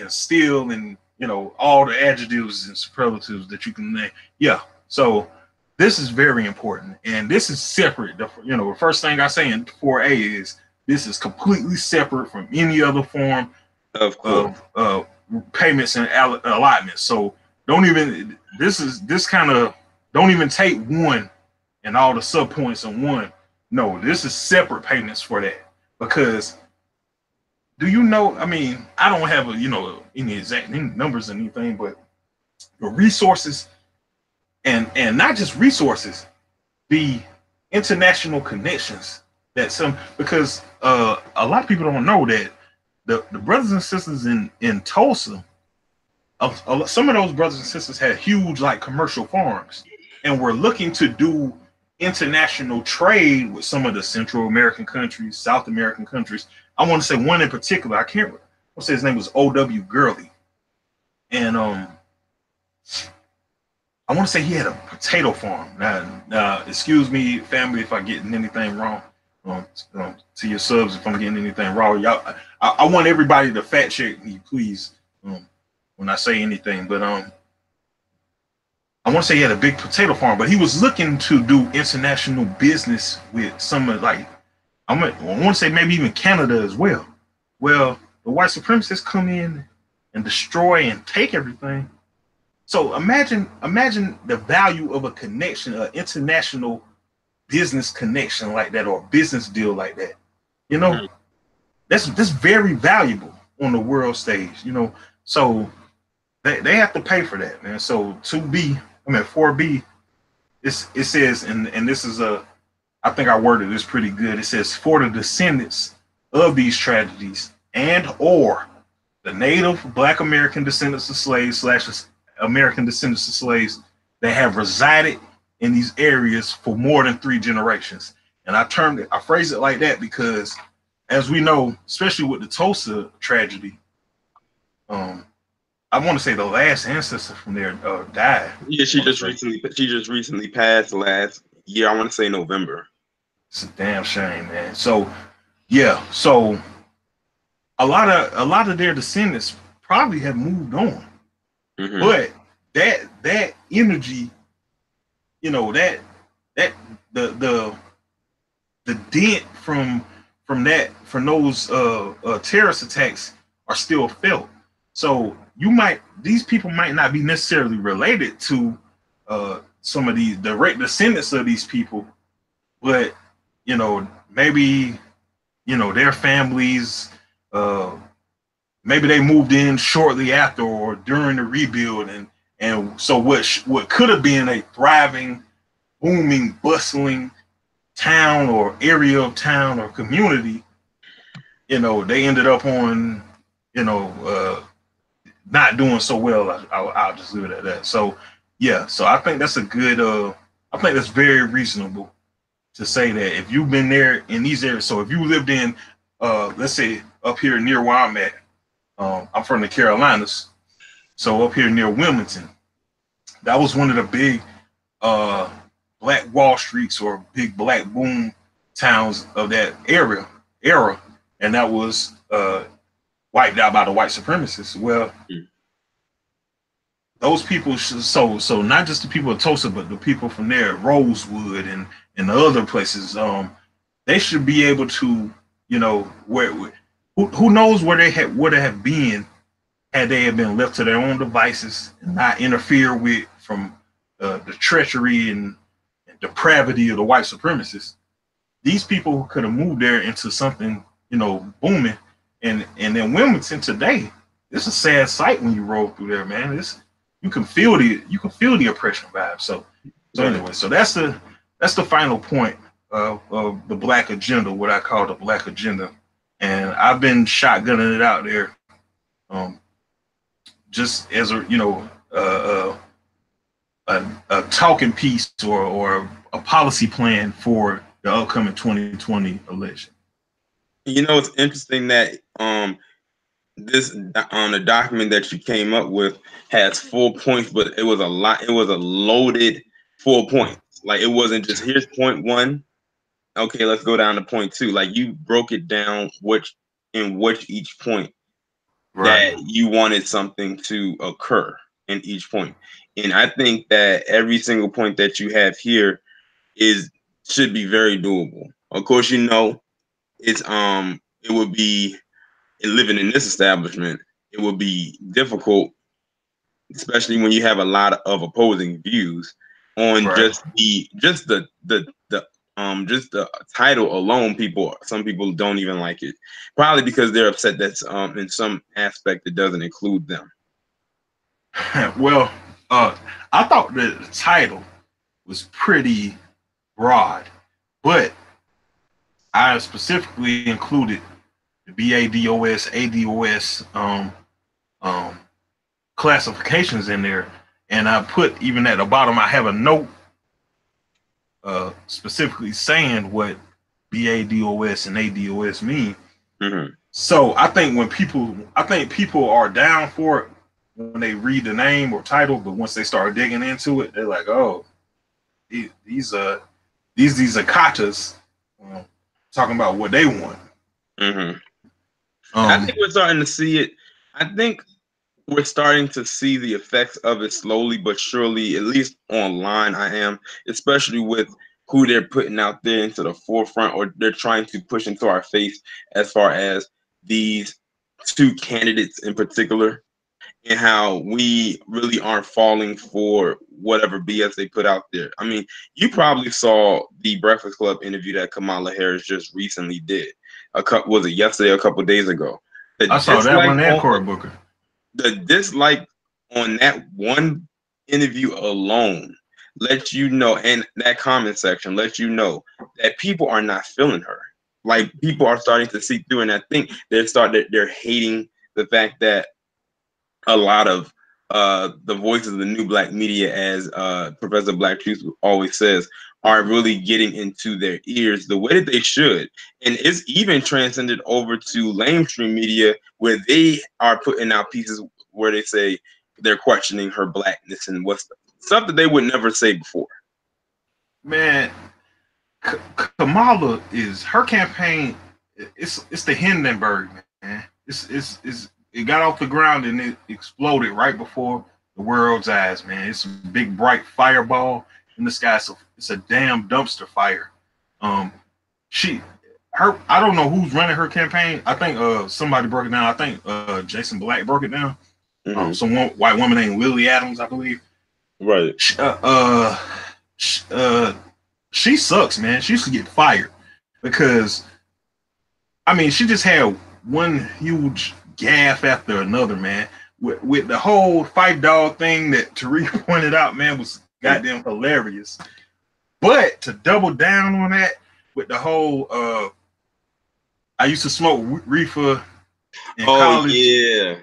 steal, and you know, all the adjectives and superlatives that you can name. Yeah, so this is very important, and this is separate. The first thing I say in 4A is this is completely separate from any other form of payments and allotments. So don't even don't even take one and all the subpoints in one. No, this is separate payments for that. Because do you know, I mean, I don't have any exact numbers or anything, but the resources and not just resources, the international connections that because a lot of people don't know that the brothers and sisters in Tulsa, some of those brothers and sisters had huge like commercial farms and were looking to do international trade with some of the Central American countries, South American countries. I want to say one in particular. I can't remember. I'll say his name was O.W. Gurley. And I want to say he had a potato farm. Now, excuse me, family, if I'm getting anything wrong. To your subs, if I'm getting anything wrong, y'all, I want everybody to fact check me, please, when I say anything. But I want to say he had a big potato farm, but he was looking to do international business with some of I want to say maybe even Canada as well. Well, the white supremacists come in and destroy and take everything. So imagine the value of a connection, an international business connection like that, or a business deal like that. You know, that's very valuable on the world stage. You know, so they have to pay for that, man. So 4B, it says, and this is I think I worded this pretty good. It says, for the descendants of these tragedies and or the Native Black American descendants of slaves / American descendants of slaves that have resided in these areas for more than 3 generations. And I phrase it like that because, as we know, especially with the Tulsa tragedy, I want to say the last ancestor from there died. Yeah, she just recently passed last year. I want to say November. It's a damn shame, man. So yeah, so a lot of their descendants probably have moved on, but that energy, you know, that the dent from those terrorist attacks are still felt. So these people might not be necessarily related to some of these direct descendants of these people, but you know, maybe, you know, their families, maybe they moved in shortly after or during the rebuild, and so what could have been a thriving, booming, bustling town or area of town or community, you know, they ended up on, you know, not doing so well. I'll just leave it at that. So yeah, so I think that's a good. I think that's very reasonable to say that if you've been there in these areas. So if you lived in, let's say up here near where I'm at, I'm from the Carolinas, so up here near Wilmington, that was one of the big Black Wall Streets or big Black boom towns of that era, and that was wiped out by the white supremacists. Well, those people, so not just the people of Tulsa, but the people from there, Rosewood and the other places, they should be able to, you know, who knows where they have been had they have been left to their own devices and not interfere with from the treachery and depravity of the white supremacists. These people could have moved there into something, you know, booming. And then Wilmington today, it's a sad sight when you roll through there, man. You can feel the oppression vibe. So anyway, so that's the final point of the Black agenda, what I call the Black agenda. And I've been shotgunning it out there, just as a, you know, a talking piece or a policy plan for the upcoming 2020 election. You know, it's interesting that this the document that you came up with has 4 points, but it was a lot. It was a loaded 4 points. Like, it wasn't just here's point 1. Okay, let's go down to point 2. Like, you broke it down which each point that you wanted something to occur in each point. And I think that every single point that you have here should be very doable. Of course, you know, it's it would be, living in this establishment, it would be difficult, especially when you have a lot of opposing views on just the title alone. Some people don't even like it, probably because they're upset that in some aspect it doesn't include them. Well, I thought the title was pretty broad, but I specifically included the BADOS, ADOS classifications in there, and I put, even at the bottom, I have a note specifically saying what BADOS and ADOS mean. So I think people are down for it when they read the name or title, but once they start digging into it, they're like, oh, these are katas talking about what they want. I think we're starting to see it. I think we're starting to see the effects of it slowly but surely, at least online. I am, especially with who they're putting out there into the forefront, or they're trying to push into our face, as far as these 2 candidates in particular, and how we really aren't falling for whatever BS they put out there. I mean, you probably saw the Breakfast Club interview that Kamala Harris just recently did. Was it yesterday, a couple of days ago? I saw that one and Cory Booker. The dislike on that one interview alone lets you know, and that comment section lets you know that people are not feeling her. Like, people are starting to see through, and I think they're hating the fact that a lot of the voices of the new black media, as Professor Black Truth always says, are really getting into their ears the way that they should. And it's even transcended over to lamestream media, where they are putting out pieces where they say they're questioning her blackness and what's stuff that they would never say before. Man, Kamala is her campaign. It's the Hindenburg, man. It got off the ground and it exploded right before the world's eyes, man. It's a big bright fireball in the sky. So it's a damn dumpster fire. I don't know who's running her campaign. I think somebody broke it down. I think Jason Black broke it down. Mm-hmm. Some white woman named Lily Adams, I believe. Right. She sucks, man. She used to get fired because, I mean, she just had one huge gaffe after another, man. With the whole fight dog thing that Tariq pointed out, man, was goddamn hilarious. But to double down on that with the whole, I used to smoke reefer in college. Yeah.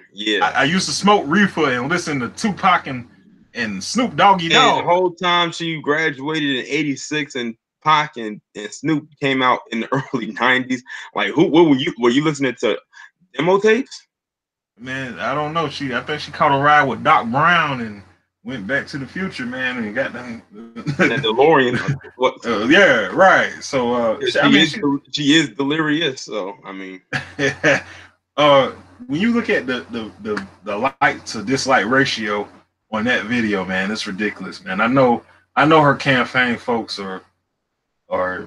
I used to smoke reefer and listen to Tupac and Snoop Doggy Dogg. The whole time she graduated in '86 and Pac and Snoop came out in the early '90s. Like, what were you listening to demo tapes? Man, I don't know. I think she caught a ride with Doc Brown and went back to the future, man, and got them that DeLorean. Yeah, right. So she is delirious. So I mean, when you look at the like to dislike ratio on that video, man, it's ridiculous, man. I know her campaign folks are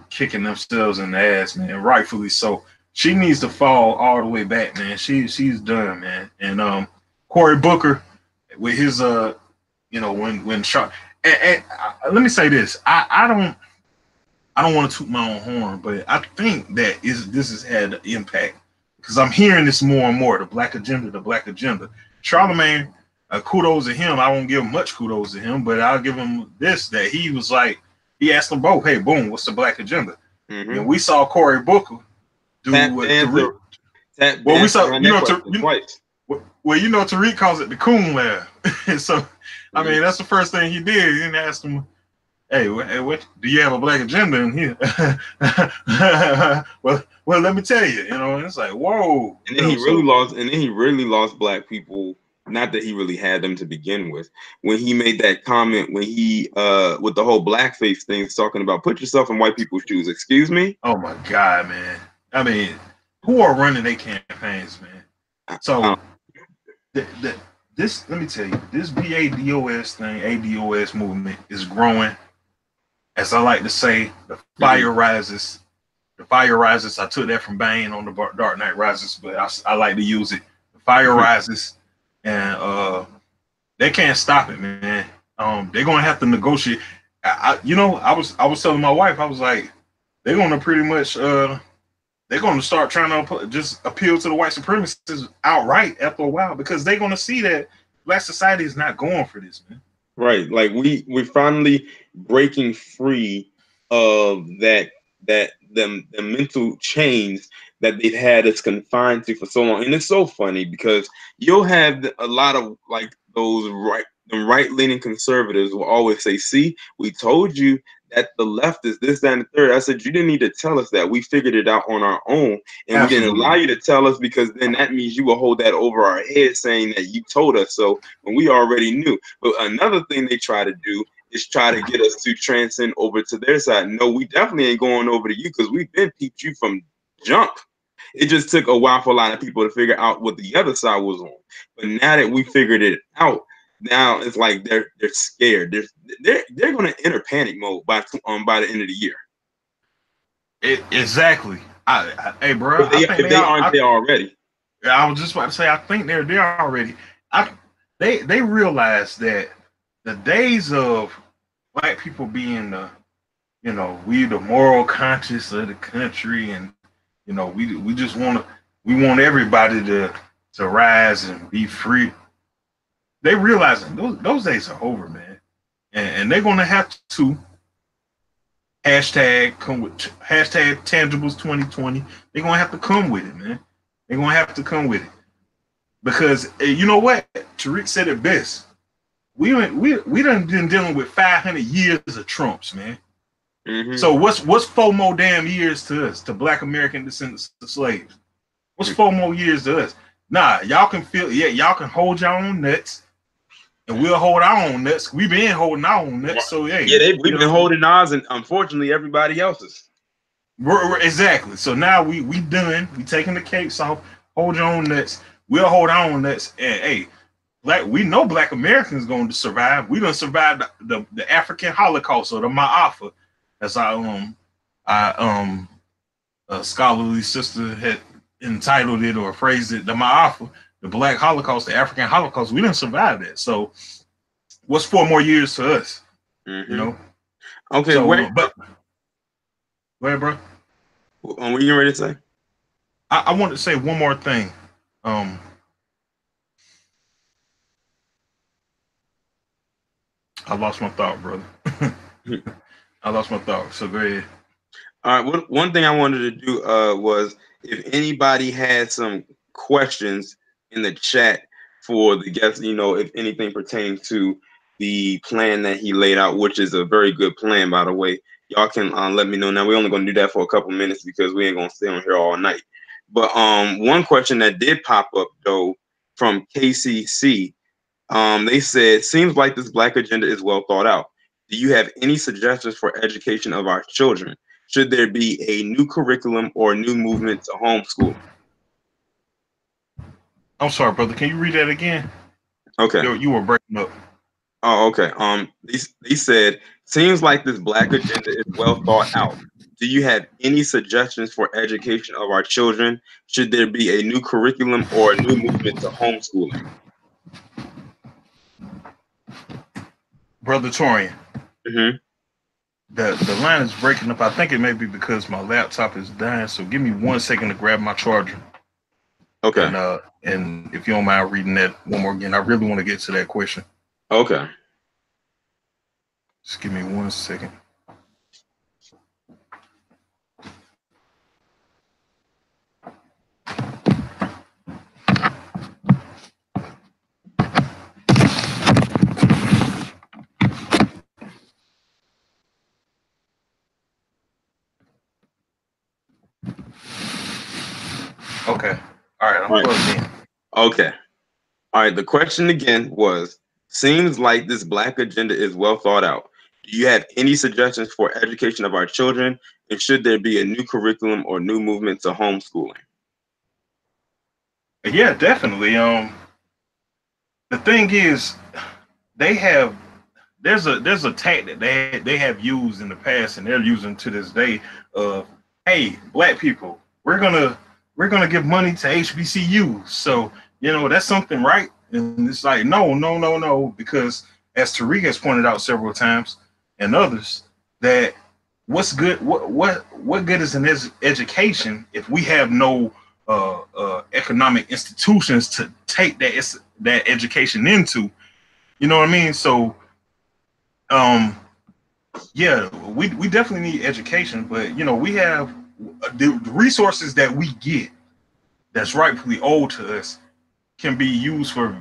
kicking themselves in the ass, man, rightfully so. She needs to fall all the way back, man. She's done, man. And Cory Booker with his when Sharp and let me say this. I don't want to toot my own horn, but I think that this has had an impact because I'm hearing this more and more. The black agenda. Charlemagne, kudos to him. I won't give much kudos to him, but I'll give him this, that he was like, he asked them both, hey, boom, what's the black agenda? Mm-hmm. And we saw Cory Booker do what Tariq. Well, we saw, Tariq calls it the coon laugh. So, I mean, that's the first thing he did. He didn't ask him, hey, what do you have a black agenda in here? well, let me tell you, and it's like, whoa. And then he really lost black people. Not that he really had them to begin with. When he made that comment, when he with the whole blackface thing, talking about put yourself in white people's shoes. Excuse me? Oh my God, man. I mean, who are running their campaigns, man? So this, let me tell you, this BADOS thing, ADOS movement is growing. As I like to say, the fire rises. The fire rises. I took that from Bane on the Dark Knight Rises, but I like to use it. The fire rises. And they can't stop it, man. They're gonna have to negotiate. I was telling my wife, I was like, they're gonna pretty much they're gonna start trying to just appeal to the white supremacists outright after a while because they're gonna see that black society is not going for this, man. Right, like we're finally breaking free of the mental chains that they've had us confined to for so long. And it's so funny because you'll have a lot of like those right-leaning conservatives will always say, see, we told you that the left is this, that, and the third. I said, you didn't need to tell us that. We figured it out on our own. And Absolutely. We didn't allow you to tell us because then that means you will hold that over our head saying that you told us so when we already knew. But another thing they try to do is try to get us to transcend over to their side. No, we definitely ain't going over to you because we've been peeped you from jump. It just took a while for a lot of people to figure out what the other side was on. But now that we figured it out, now it's like they're scared. They're going to enter panic mode by the end of the year. Exactly. Hey, bro. If they aren't there already. I was just about to say, I think they're there already. They realize that the days of black people being we the moral conscience of the country and we just want everybody to rise and be free. They realizing those days are over, man, and they're gonna have to hashtag tangibles 2020. They're gonna have to come with it, man. They're gonna have to come with it because you know what? Tariq said it best. we done been dealing with 500 years of Trumps, man. Mm-hmm. So what's 4 more damn years to us, to Black American descendants of slaves? What's 4 more years to us? Nah, y'all can y'all can hold your own nuts, and we'll hold our own nuts. We've been holding our own nuts, so hey, we've been holding ours, and unfortunately, everybody else's. Exactly. So now we done. We taking the capes off. Hold your own nuts. We'll hold our own nuts, and hey, we know Black Americans going to survive. We done survived the African Holocaust, or the Ma'afa, as a scholarly sister had entitled it or phrased it, the Ma'afa, the Black Holocaust, the African Holocaust. We didn't survive that. So what's 4 more years to us? Mm-hmm. You know? Okay, so, wait. But where, bro? What you ready to say? I want to say one more thing. I lost my thought, brother. I lost my thought. So go ahead. All right. One thing I wanted to do was, if anybody had some questions in the chat for the guests, if anything pertaining to the plan that he laid out, which is a very good plan, by the way, y'all can let me know. Now, we're only going to do that for a couple minutes because we ain't going to stay on here all night. But one question that did pop up, though, from KCC, they said, seems like this Black agenda is well thought out. Do you have any suggestions for education of our children? Should there be a new curriculum or a new movement to homeschool? I'm sorry, brother. Can you read that again? Okay. You were breaking up. Oh, okay. They said, seems like this Black agenda is well thought out. Do you have any suggestions for education of our children? Should there be a new curriculum or a new movement to homeschooling? Brother Torian. Mm-hmm. The line is breaking up. I think it may be because my laptop is dying. So give me 1 second to grab my charger. Okay. And if you don't mind reading that one more again, I really want to get to that question. Okay. Just give me 1 second. Okay. All right. I'm plugged in. Okay. All right. The question again was, seems like this Black agenda is well thought out. Do you have any suggestions for education of our children? And should there be a new curriculum or new movement to homeschooling? Yeah, definitely. The thing is, there's a tactic they have used in the past, and they're using to this day. Of, hey, Black people, we're gonna give money to HBCUs. So that's something, right? And it's like no, because as Tariq has pointed out several times, and others, that what's good, what good is an education if we have no economic institutions to take that education into? You know what I mean? So yeah, we definitely need education, but we have the resources that we get that's rightfully owed to us can be used for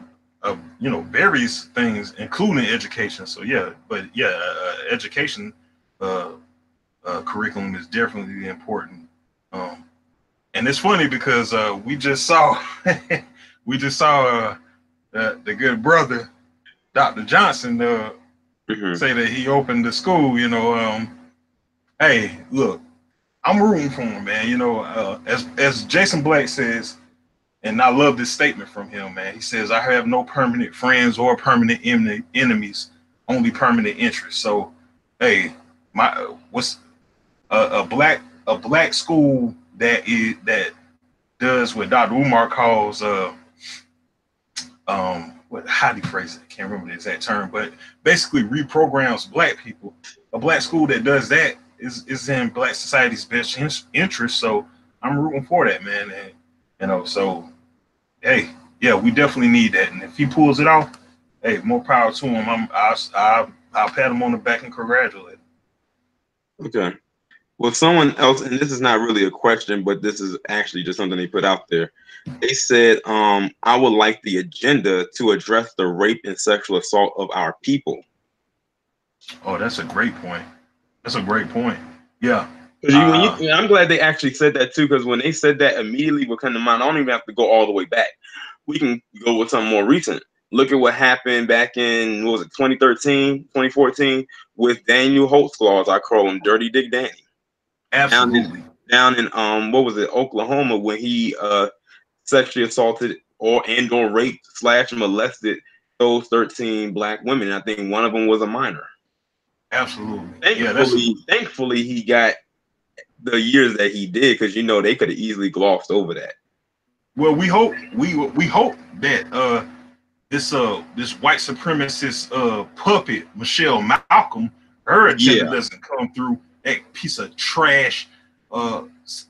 various things, including education. So yeah, but yeah, education curriculum is definitely important. And it's funny because we just saw the good brother Dr. Johnson say that he opened the school. Hey, look, I'm rooting for him, man. As Jason Black says, and I love this statement from him, man. He says, "I have no permanent friends or permanent enemies, only permanent interests." So, hey, what's a black school that does what Dr. Umar calls how do you phrase it? I can't remember the exact term, but basically reprograms Black people. A Black school that does that is in Black society's best interest. So I'm rooting for that, man. And so hey, yeah, we definitely need that. And if he pulls it off, hey, more power to him. I'll pat him on the back and congratulate him. Okay. Well, someone else, and this is not really a question, but this is actually just something they put out there. They said, I would like the agenda to address the rape and sexual assault of our people. Oh, that's a great point. That's a great point. Yeah. I'm glad they actually said that too, because when they said that, immediately what came to mind, I don't even have to go all the way back. We can go with something more recent. Look at what happened back in, what was it, 2013, 2014, with Daniel Holtzclaw, I call him Dirty Dick Danny. Absolutely. Down in what was it, Oklahoma, when he sexually assaulted or raped / molested those 13 black women. I think one of them was a minor. Absolutely. Thankfully he got the years that he did, because they could have easily glossed over that. Well, we hope that this white supremacist puppet Michelle Malcolm, her agenda doesn't come through that piece of trash,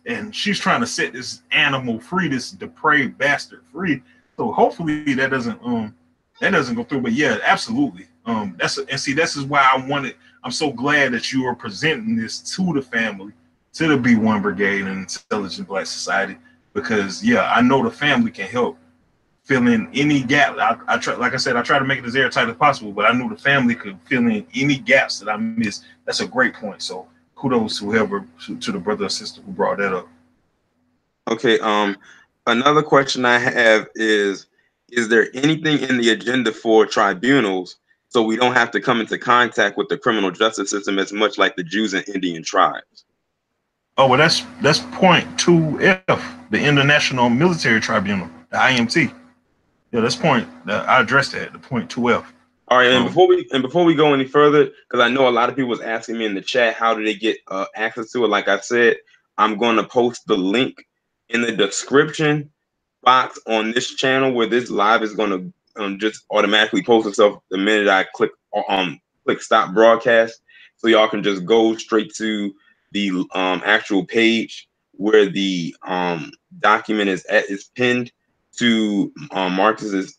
and she's trying to set this animal free, this depraved bastard free. So hopefully that doesn't go through. But yeah, absolutely. This is why I'm so glad that you are presenting this to the family, to the B1 Brigade and Intelligent Black Society, because I know the family can help fill in any gap. I try, like I said, I try to make it as airtight as possible, but I knew the family could fill in any gaps that I missed. That's a great point. So kudos to the brother or sister who brought that up. Okay. Another question I have is there anything in the agenda for tribunals so we don't have to come into contact with the criminal justice system as much like the Jews and Indian tribes? Oh, well, that's point 2F, the International Military Tribunal, the IMT. Yeah, that's point. I addressed that. The point 2F. All right, and before we go any further, because I know a lot of people was asking me in the chat, how do they get access to it? Like I said, I'm going to post the link in the description box on this channel, where this live is going to just automatically post itself the minute I click stop broadcast, so y'all can just go straight to the actual page where the document is pinned to Markus's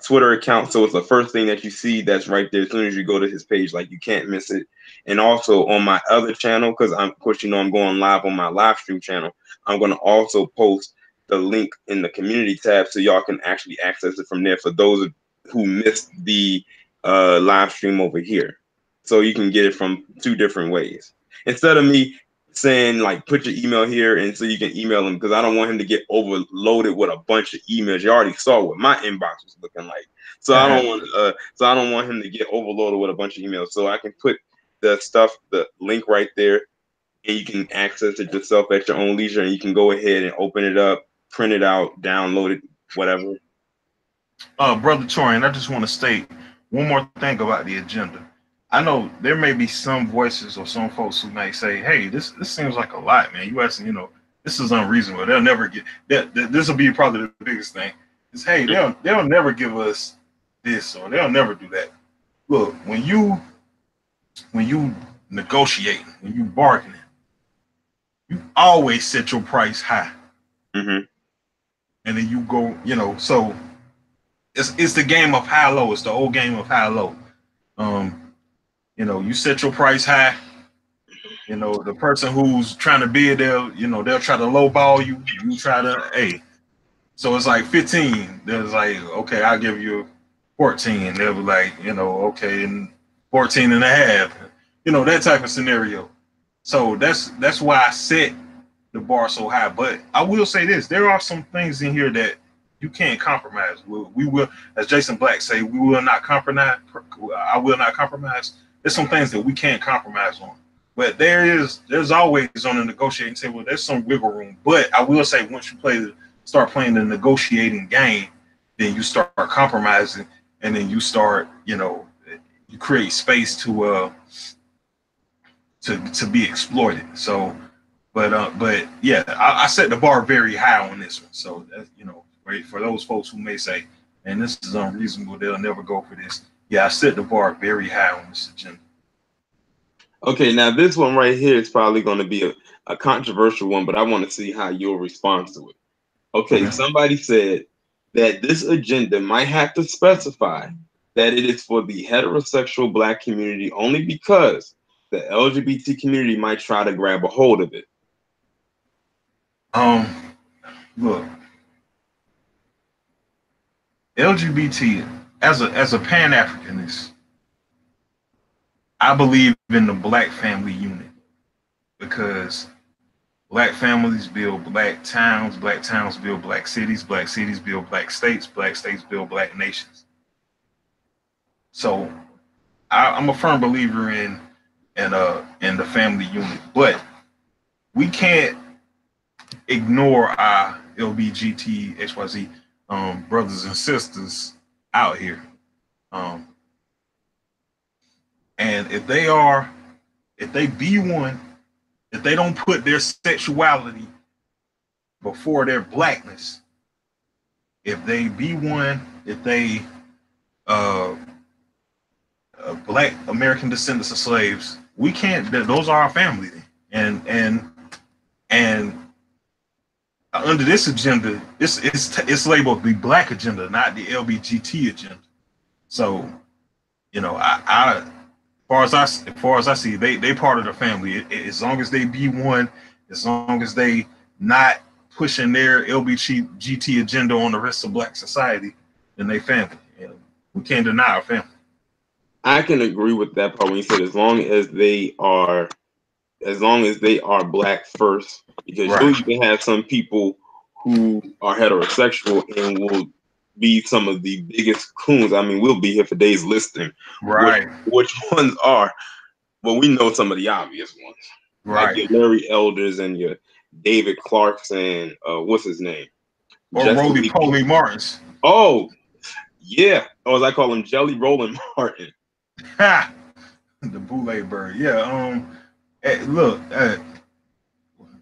Twitter account. So it's the first thing that you see that's right there as soon as you go to his page. Like, you can't miss it. And also on my other channel, because of course I'm going live on my live stream channel, I'm going to also post the link in the community tab so y'all can actually access it from there for those who missed the live stream over here. So you can get it from 2 different ways, instead of me saying like put your email here and so you can email him, because I don't want him to get overloaded with a bunch of emails. You already saw what my inbox was looking like, so I don't want him to get overloaded with a bunch of emails. So I can put the link right there, and you can access it yourself at your own leisure, and you can go ahead and open it up, print it out, download it, whatever. Brother Torian, I just want to state one more thing about the agenda. I know there may be some voices or some folks who may say, "Hey, this seems like a lot, man. You asking, this is unreasonable. They'll never get that. This will be probably the biggest thing. Is hey, they'll never give us this, or they'll never do that." Look, when you negotiate, when you bargaining, you always set your price high, and then you go, So it's the game of high low. It's the old game of high low. You set your price high. The person who's trying to bid, they'll try to lowball you. You try to, so it's like 15. There's like, okay, I'll give you 14. They'll be like, okay, and 14 and a half. That type of scenario. So that's why I set the bar so high. But I will say this: there are some things in here that you can't compromise. We will, as Jason Black say, we will not compromise. I will not compromise. There's some things that we can't compromise on. But there's always on the negotiating table, there's some wiggle room. But I will say, once you start playing the negotiating game, then you start compromising, and then you start, you create space to be exploited. So, but yeah, I set the bar very high on this one. So that, for those folks who may say, "Man, this is unreasonable. They'll never go for this." Yeah, I set the bar very high on this agenda. Okay, now this one right here is probably going to be a controversial one, but I want to see how you'll respond to it. Okay, somebody said that this agenda might have to specify that it is for the heterosexual Black community only because the LGBT community might try to grab a hold of it? Look, LGBT as a Pan-Africanist, I believe in the Black family unit because Black families build Black towns build Black cities build Black states build Black nations. So I'm a firm believer in the family unit, but we can't ignore our LBGT XYZ brothers and sisters out here. And if they be one, if they don't put their sexuality before their blackness, if they be one, if they Black American descendants of slaves, we can't. Those are our family, and under this agenda, it's labeled the Black agenda, not the LBGT agenda. So, you know, as far as I see, they part of the family. As long as they be one, as long as they not pushing their LBGT agenda on the rest of Black society, then they family. And we can't deny our family. I can agree with that part when you said as long as they are Black first, because Right. you can have some people who are heterosexual and will be some of the biggest coons. I mean, we'll be here for days listing which ones are, but we know some of the obvious ones, like your Larry Elders and your David Clarks and what's his name, or Roly-Poly Martins. Oh yeah, or as I call him, Jelly Rolling Martin. Ha! The Boule bird. Yeah. Look,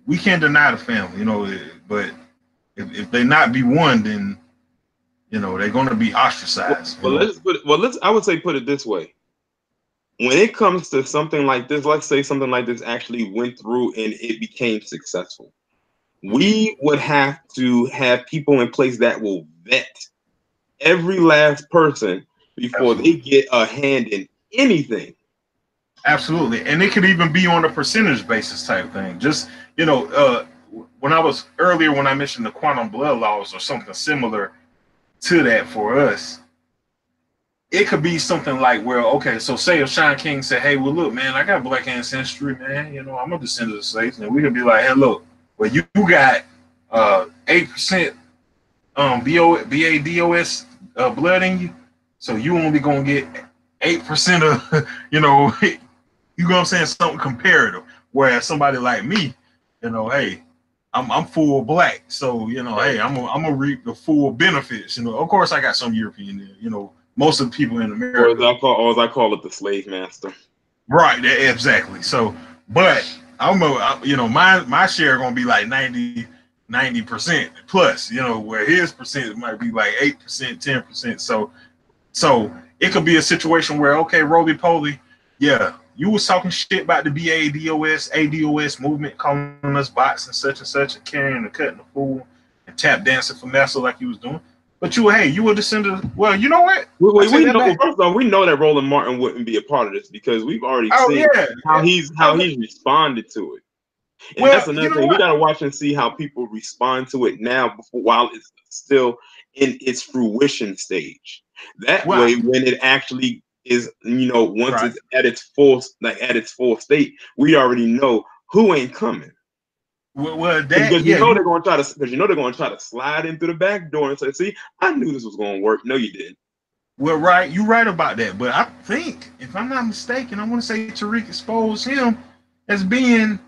we can't deny the family, you know, but if they not be one, then you know they're going to be ostracized. I would say put it this way: when it comes to something like this, let's say something like this actually went through and it became successful, we would have to have people in place that will vet every last person before they get a hand in anything. Absolutely. And it could even be on a percentage basis type thing. Just, you know, when I mentioned the quantum blood laws or something similar to that for us, it could be something like, well, okay, so say if Sean King said, hey, well, look, man, I got Black ancestry, man, you know, I'm a descendant of slaves. And we could be like, hey, look, well, you got 8% BADOS blood in you, so you only gonna get 8% of, you know, you know what I'm saying, something comparative. Whereas somebody like me, you know, hey, I'm full Black, so you know, hey, I'm gonna reap the full benefits. You know, of course, I got some European, you know, most of the people in America. Or as I call it, the slave master. Right, exactly. So, but you know, my share gonna be like 90% plus, you know, where his percent might be like 8%, 10%. So it could be a situation where, okay, roly-poly, yeah, you was talking shit about the ADOS movement, calling us bots and such, and carrying the cut and the fool and tap dancing for Massa like you was doing. But you a descendant. Well, you know what? First off, we know that Roland Martin wouldn't be a part of this because we've already seen how he's responded to it. And that's another thing. We got to watch and see how people respond to it now while it's still in its fruition stage. That way, when it actually is, you know, once it's at its full state, we already know who ain't coming. Because you know they're going to try to slide in through the back door and say, "See, I knew this was going to work." No, you didn't. Well, you're right about that. But I think, if I'm not mistaken, I want to say Tariq exposed him as being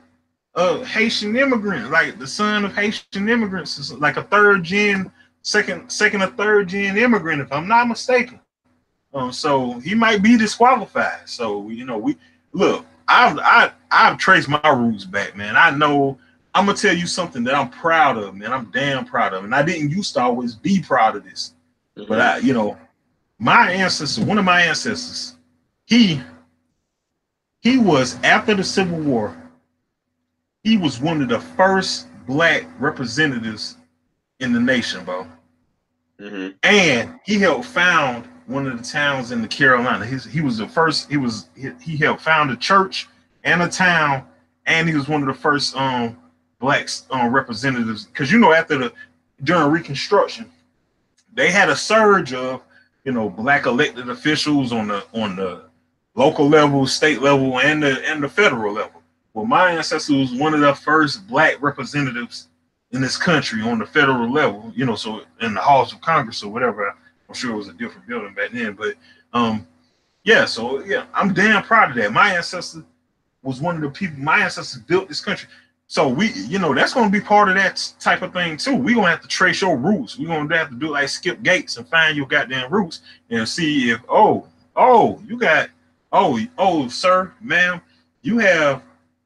a Haitian immigrant, like the son of Haitian immigrants, like a second or third gen immigrant, if I'm not mistaken. So he might be disqualified. So, you know, I've traced my roots back, man. I know. I'm gonna tell you something that I'm proud of, man. I'm damn proud of, and I didn't used to always be proud of this, but you know, one of my ancestors, he was, after the Civil War, he was one of the first Black representatives in the nation, bro. And he helped found one of the towns in the Carolina. He was the first. He helped found a church and a town, and he was one of the first black representatives. Because you know, during Reconstruction, they had a surge of black elected officials on the local level, state level, and the federal level. Well, my ancestor was one of the first black representatives in this country on the federal level. So in the halls of Congress or whatever. I'm sure it was a different building back then, but yeah. So yeah, I'm damn proud of that. My ancestor was one of the people. My ancestors built this country. So that's going to be part of that type of thing too. We're going to have to trace your roots. We're going to have to do like Skip Gates and find your goddamn roots and see if, you got, sir, ma'am,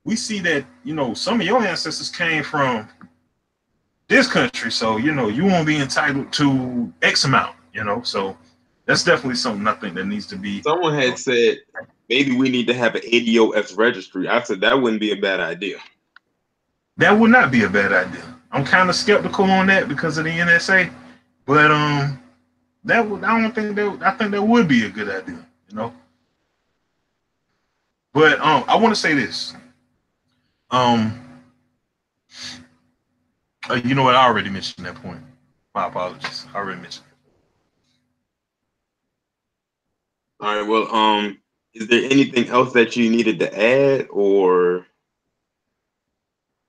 we see that, some of your ancestors came from this country. So, you won't be entitled to X amount, so that's definitely something I think that needs to be. Someone had said maybe we need to have an ADOS registry. I said that wouldn't be a bad idea. That would not be a bad idea. I'm kind of skeptical on that because of the NSA, but I think that would be a good idea, But I want to say this. You know what? I already mentioned that point. My apologies. I already mentioned it. All right. Well, is there anything else that you needed to add, or?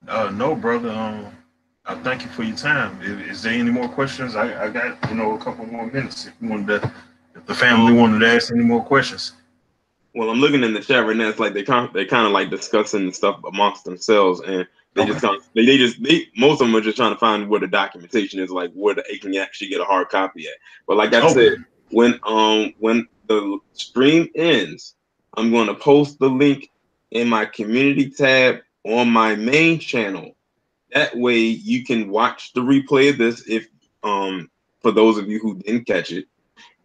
No, brother. I thank you for your time. Is there any more questions? I got a couple more minutes. If the family wanted to ask any more questions. Well, I'm looking in the chat right now. It's like they're kind of like discussing stuff amongst themselves, and they most of them are just trying to find where the documentation is, like where they can actually get a hard copy at. But like I said, when the stream ends, I'm going to post the link in my community tab on my main channel. That way you can watch the replay of this if for those of you who didn't catch it.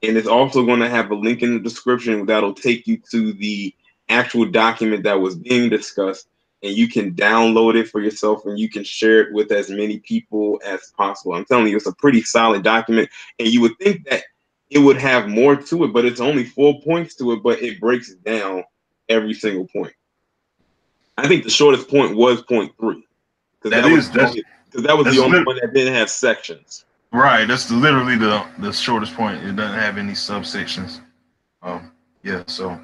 And it's also going to have a link in the description that'll take you to the actual document that was being discussed, and you can download it for yourself and you can share it with as many people as possible. I'm telling you, it's a pretty solid document, and you would think that it would have more to it, but it's only 4 points to it, but it breaks down every single point. I think the shortest point was point 3. Because that was the only one that didn't have sections. Right, that's literally the shortest point. It doesn't have any subsections. Yeah, so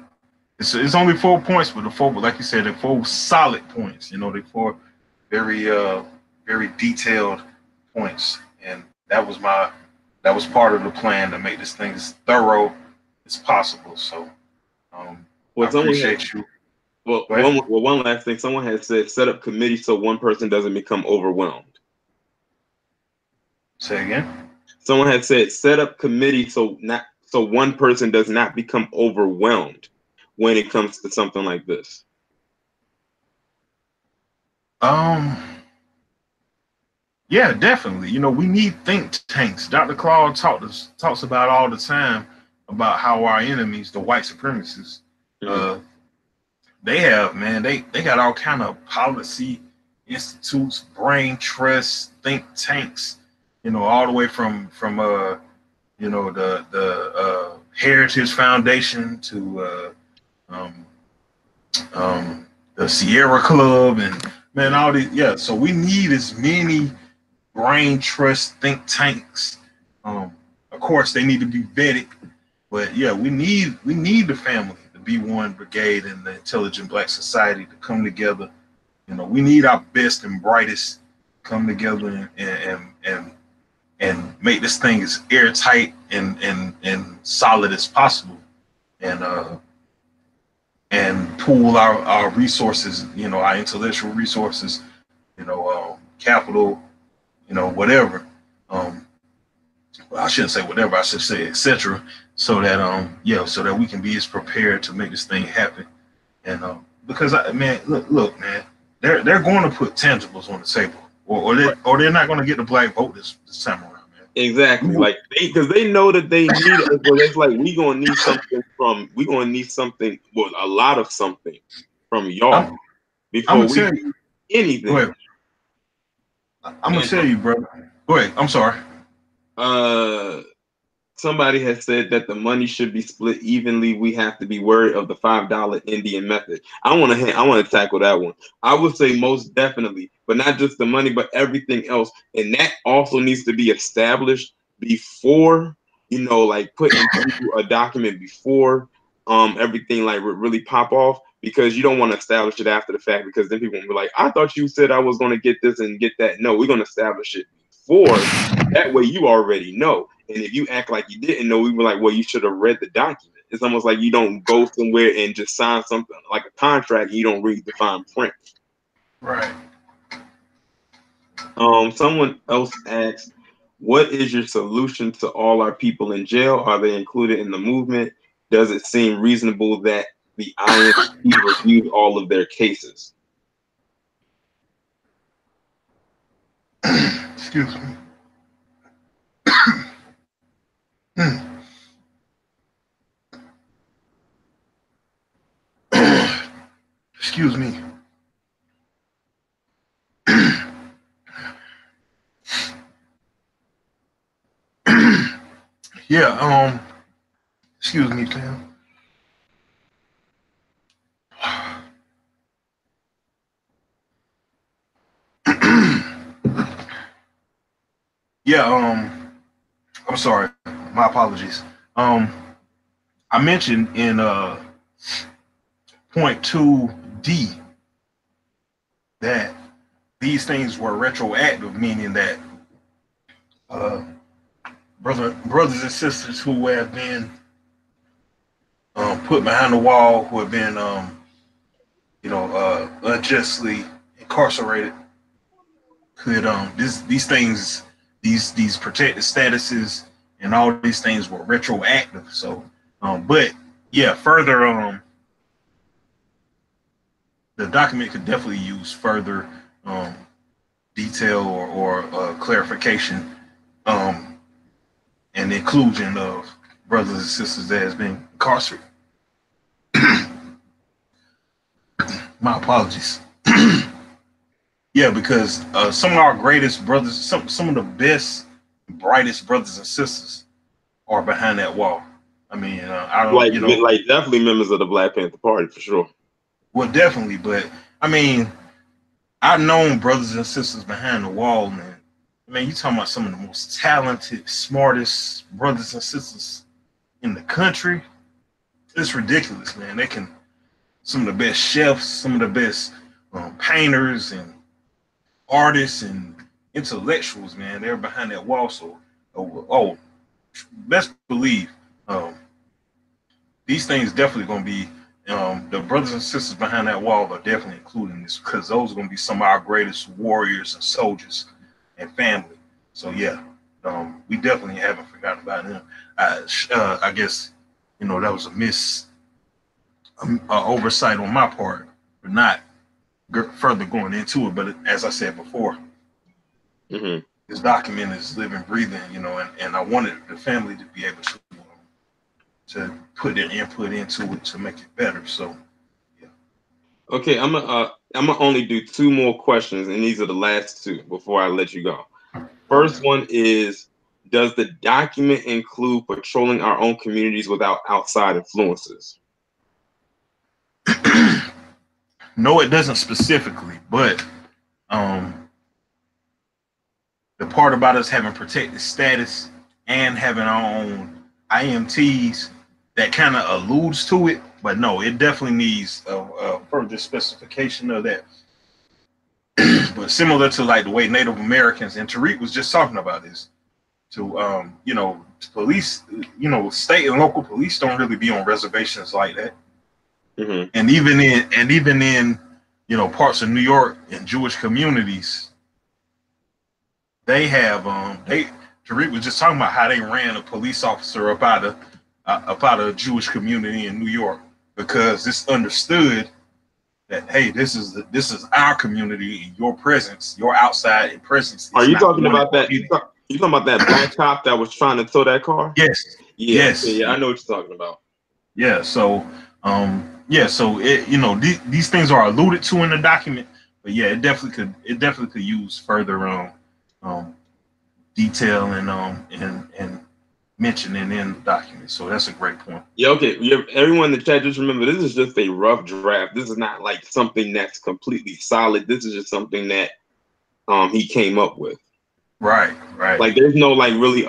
it's only 4 points, but like you said, they're 4 solid points. They're 4 very very detailed points, and that was part of the plan to make this thing as thorough as possible. So I appreciate you. Well, one last thing. Someone has said set up committee so one person doesn't become overwhelmed. Say again? Someone had said set up committee so one person does not become overwhelmed when it comes to something like this. Yeah, definitely. We need think tanks. Dr. Claude talks about all the time about how our enemies, the white supremacists, they got all kind of policy institutes, brain trusts, think tanks, all the way from the Heritage Foundation to the Sierra Club and all these. Yeah, so we need as many brain trust think tanks. Of course, they need to be vetted, but yeah, we need the family, the B1 Brigade, and the Intelligent Black Society to come together. We need our best and brightest come together and make this thing as airtight and solid as possible, and pool our resources, our intellectual resources, capital, whatever. Well, I shouldn't say whatever, I should say etc. So that so that we can be as prepared to make this thing happen. And because look, man, they're going to put tangibles on the table, or they're not going to get the black vote this time around, man. Exactly, like because they know that they need it, but it's like we're gonna need something, well, a lot of something from y'all before we do anything. Go ahead. I'm gonna tell you, bro. Go ahead. I'm sorry. somebody has said that the money should be split evenly. We have to be worried of the $5 Indian method. I want to tackle that one. I would say most definitely, but not just the money, but everything else, and that also needs to be established before, like put into a document before everything like really pop off, because you don't want to establish it after the fact, because then people will be like, I thought you said I was going to get this and get that. No, we're going to establish it before. That way you already know. And if you act like you didn't know, we were like, well, you should have read the document. It's almost like you don't go somewhere and just sign something like a contract and you don't read the fine print. Right. Someone else asked, what is your solution to all our people in jail? Are they included in the movement? Does it seem reasonable that the IMT reviewed all of their cases? Excuse me. Excuse me. Yeah, excuse me, Tim. Yeah, I'm sorry. My apologies. I mentioned in point 2D that these things were retroactive, meaning that brothers and sisters who have been put behind the wall, who have been unjustly incarcerated, could these things, these protected statuses and all these things were retroactive. So but yeah, further the document could definitely use further detail or clarification and inclusion of brothers and sisters that has been incarcerated. My apologies. Yeah, because some of our greatest brothers, some of the best, brightest brothers and sisters are behind that wall. I mean, I don't, like definitely members of the Black Panther Party for sure. Well, definitely, but I mean, I've known brothers and sisters behind the wall, man. I mean, you talking about some of the most talented, smartest brothers and sisters in the country. It's ridiculous, man. They can, some of the best chefs, some of the best painters and artists and intellectuals, man. They're behind that wall. So, best believe these things definitely going to be, the brothers and sisters behind that wall are definitely including this, because those are going to be some of our greatest warriors and soldiers and family. So yeah, we definitely haven't forgotten about them. I guess, that was a oversight on my part for not further going into it. But as I said before, this document is living, breathing, and I wanted the family to be able to put their input into it to make it better. So, yeah. Okay, I'm gonna only do two more questions, and these are the last two before I let you go. First one is, does the document include patrolling our own communities without outside influences? No, it doesn't specifically, but the part about us having protected status and having our own IMTs, that kind of alludes to it, but no, it definitely needs a further specification of that. But similar to like the way Native Americans, and Tariq was just talking about this, to police, state and local police don't really be on reservations like that. And even in parts of New York and Jewish communities, they have Tariq was just talking about how they ran a police officer up out of a Jewish community in New York, because it's understood that, hey, this is our community. Your presence, your outside presence. Are you talking about that? You talking about that black cop that was trying to tow that car? Yes. Yeah. Yes. Yeah, I know what you're talking about. Yeah. So, so it, these things are alluded to in the document, but yeah, it definitely could use further detail and mentioning in the document. So that's a great point. Yeah, okay. Yeah, everyone in the chat, just remember this is just a rough draft. This is not like something that's completely solid. This is just something that he came up with. Right, right. Like there's no like really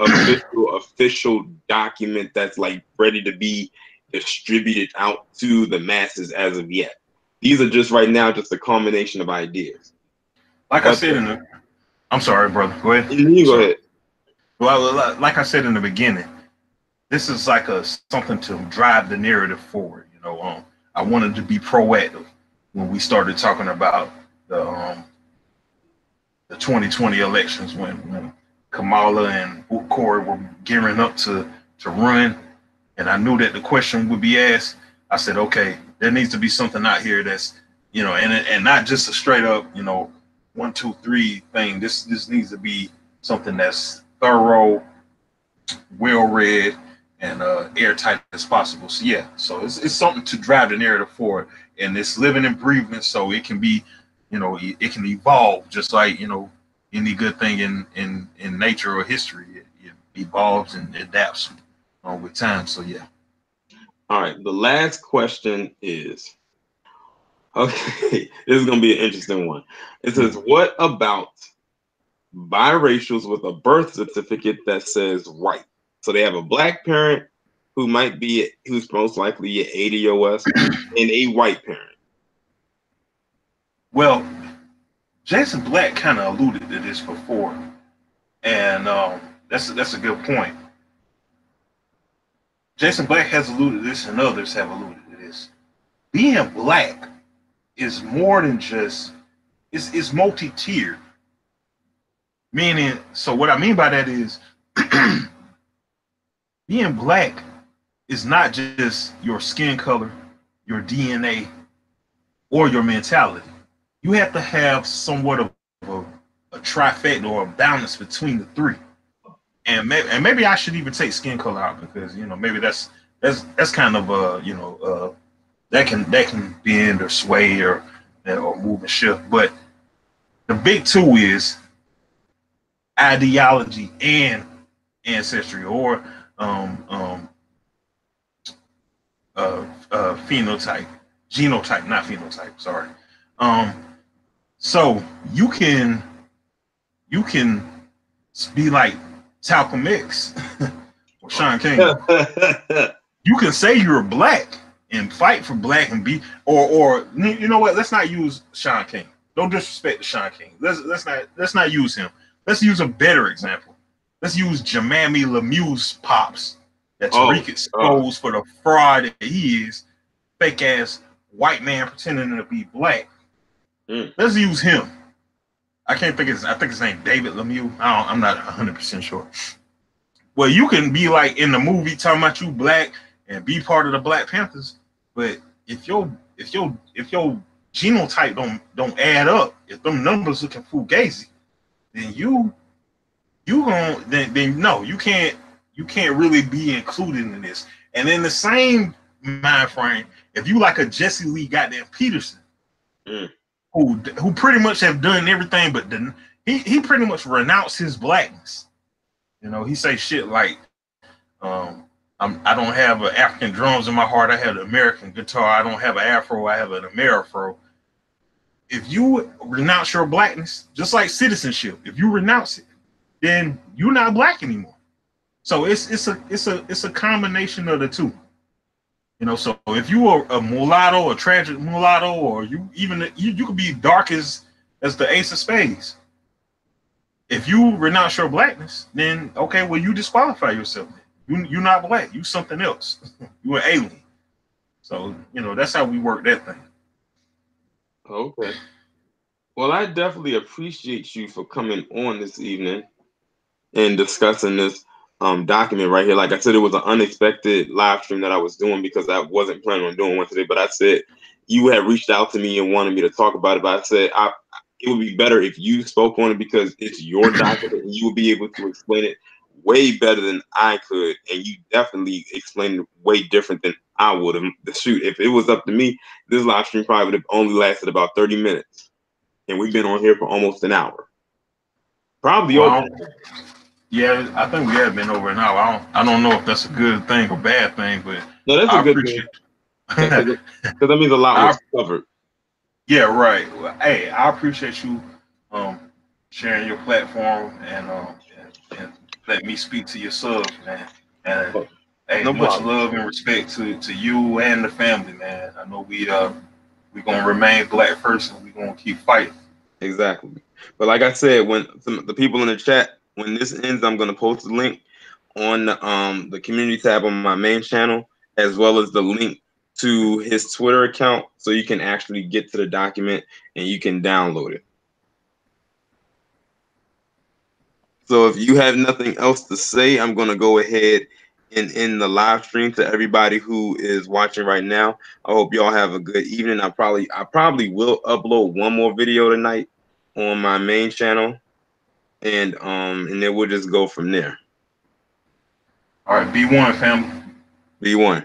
official document that's like ready to be distributed out to the masses as of yet. These are just right now just a combination of ideas. Like I said I'm sorry, brother. Go ahead. You go ahead. Well, like I said in the beginning, this is like something to drive the narrative forward. You know, I wanted to be proactive when we started talking about the 2020 elections when Kamala and Corey were gearing up to run, and I knew that the question would be asked. I said, okay, there needs to be something out here that's, you know, and not just a straight up, you know, 1, 2, 3 thing. This needs to be something that's thorough, well read, and airtight as possible. So yeah, so it's something to drive the narrative forward, and it's living and breathing, so it can be, you know, it can evolve just like, you know, any good thing in nature or history. It evolves and adapts with time. So yeah. All right. The last question is, okay, this is gonna be an interesting one. It says, what about biracials with a birth certificate that says white? So they have a black parent who's most likely an ADOS and a white parent. Well, Jason Black kind of alluded to this before, and that's a good point. Jason Black has alluded to this, and others have alluded to this. Being black is more than just it's multi-tiered. Meaning, so what I mean by that is being black is not just your skin color, your DNA, or your mentality. You have to have somewhat of a trifecta or a balance between the three. And maybe I should even take skin color out, because, you know, maybe that's kind of you know, that can bend or sway or move and shift. But the big two is ideology and ancestry, or phenotype, genotype, not phenotype. Sorry. So you can be like Talcum X or Sean King. You can say you're black and fight for black and be, or you know what? Let's not use Sean King. Don't disrespect Sean King. Let's not use him. Let's use a better example. Let's use Jamami Lemieux's pops that Tariq exposed for the fraud that he is, fake ass white man pretending to be black. Let's use him. I think his name David Lemieux. I'm not 100% sure. Well, you can be like in the movie talking about you black and be part of the Black Panthers, but if your genotype don't add up, if them numbers looking fugazi, then no, you can't really be included in this. And in the same mind frame, if you like a Jesse Lee goddamn Peterson, who pretty much have done everything, but he pretty much renounced his blackness. You know, he say shit like, I don't have African drums in my heart. I have an American guitar. I don't have an afro. I have an Amerifro. If you renounce your blackness, just like citizenship, if you renounce it, then you're not black anymore. So it's a combination of the two. You know, so if you are a mulatto, a tragic mulatto, or you could be dark as the ace of spades. If you renounce your blackness, then okay, well, you disqualify yourself. You're not black. You something else. You're an alien. So, you know, that's how we work that thing. Okay. Well, I definitely appreciate you for coming on this evening and discussing this document right here. Like I said, it was an unexpected live stream that I was doing because I wasn't planning on doing one today. But I said you had reached out to me and wanted me to talk about it. But I said it would be better if you spoke on it because it's your document and you would be able to explain it way better than I could. And you definitely explained it way different than I would have. Shoot, if it was up to me, this live stream probably would have only lasted about 30 minutes. And we've been on here for almost an hour. Probably over. Yeah, I think we have been over an hour. I don't know if that's a good thing or bad thing, but No, that's a I good thing. appreciate. Because that means a lot I was covered. Yeah, right. Well, hey, I appreciate you um sharing your platform and let me speak to your subs, man. And Oh, hey, no much problem. love and respect to you and the family, man. I know we gonna remain black first and we gonna keep fighting. Exactly. But like I said, when the people in the chat, when this ends, I'm gonna post a link on the community tab on my main channel, as well as the link to his Twitter account, so you can actually get to the document and you can download it. So if you have nothing else to say, I'm gonna go ahead and end the live stream. To everybody who is watching right now, I hope y'all have a good evening. I probably will upload one more video tonight on my main channel, and then we'll just go from there. All right, be one, family. Be one.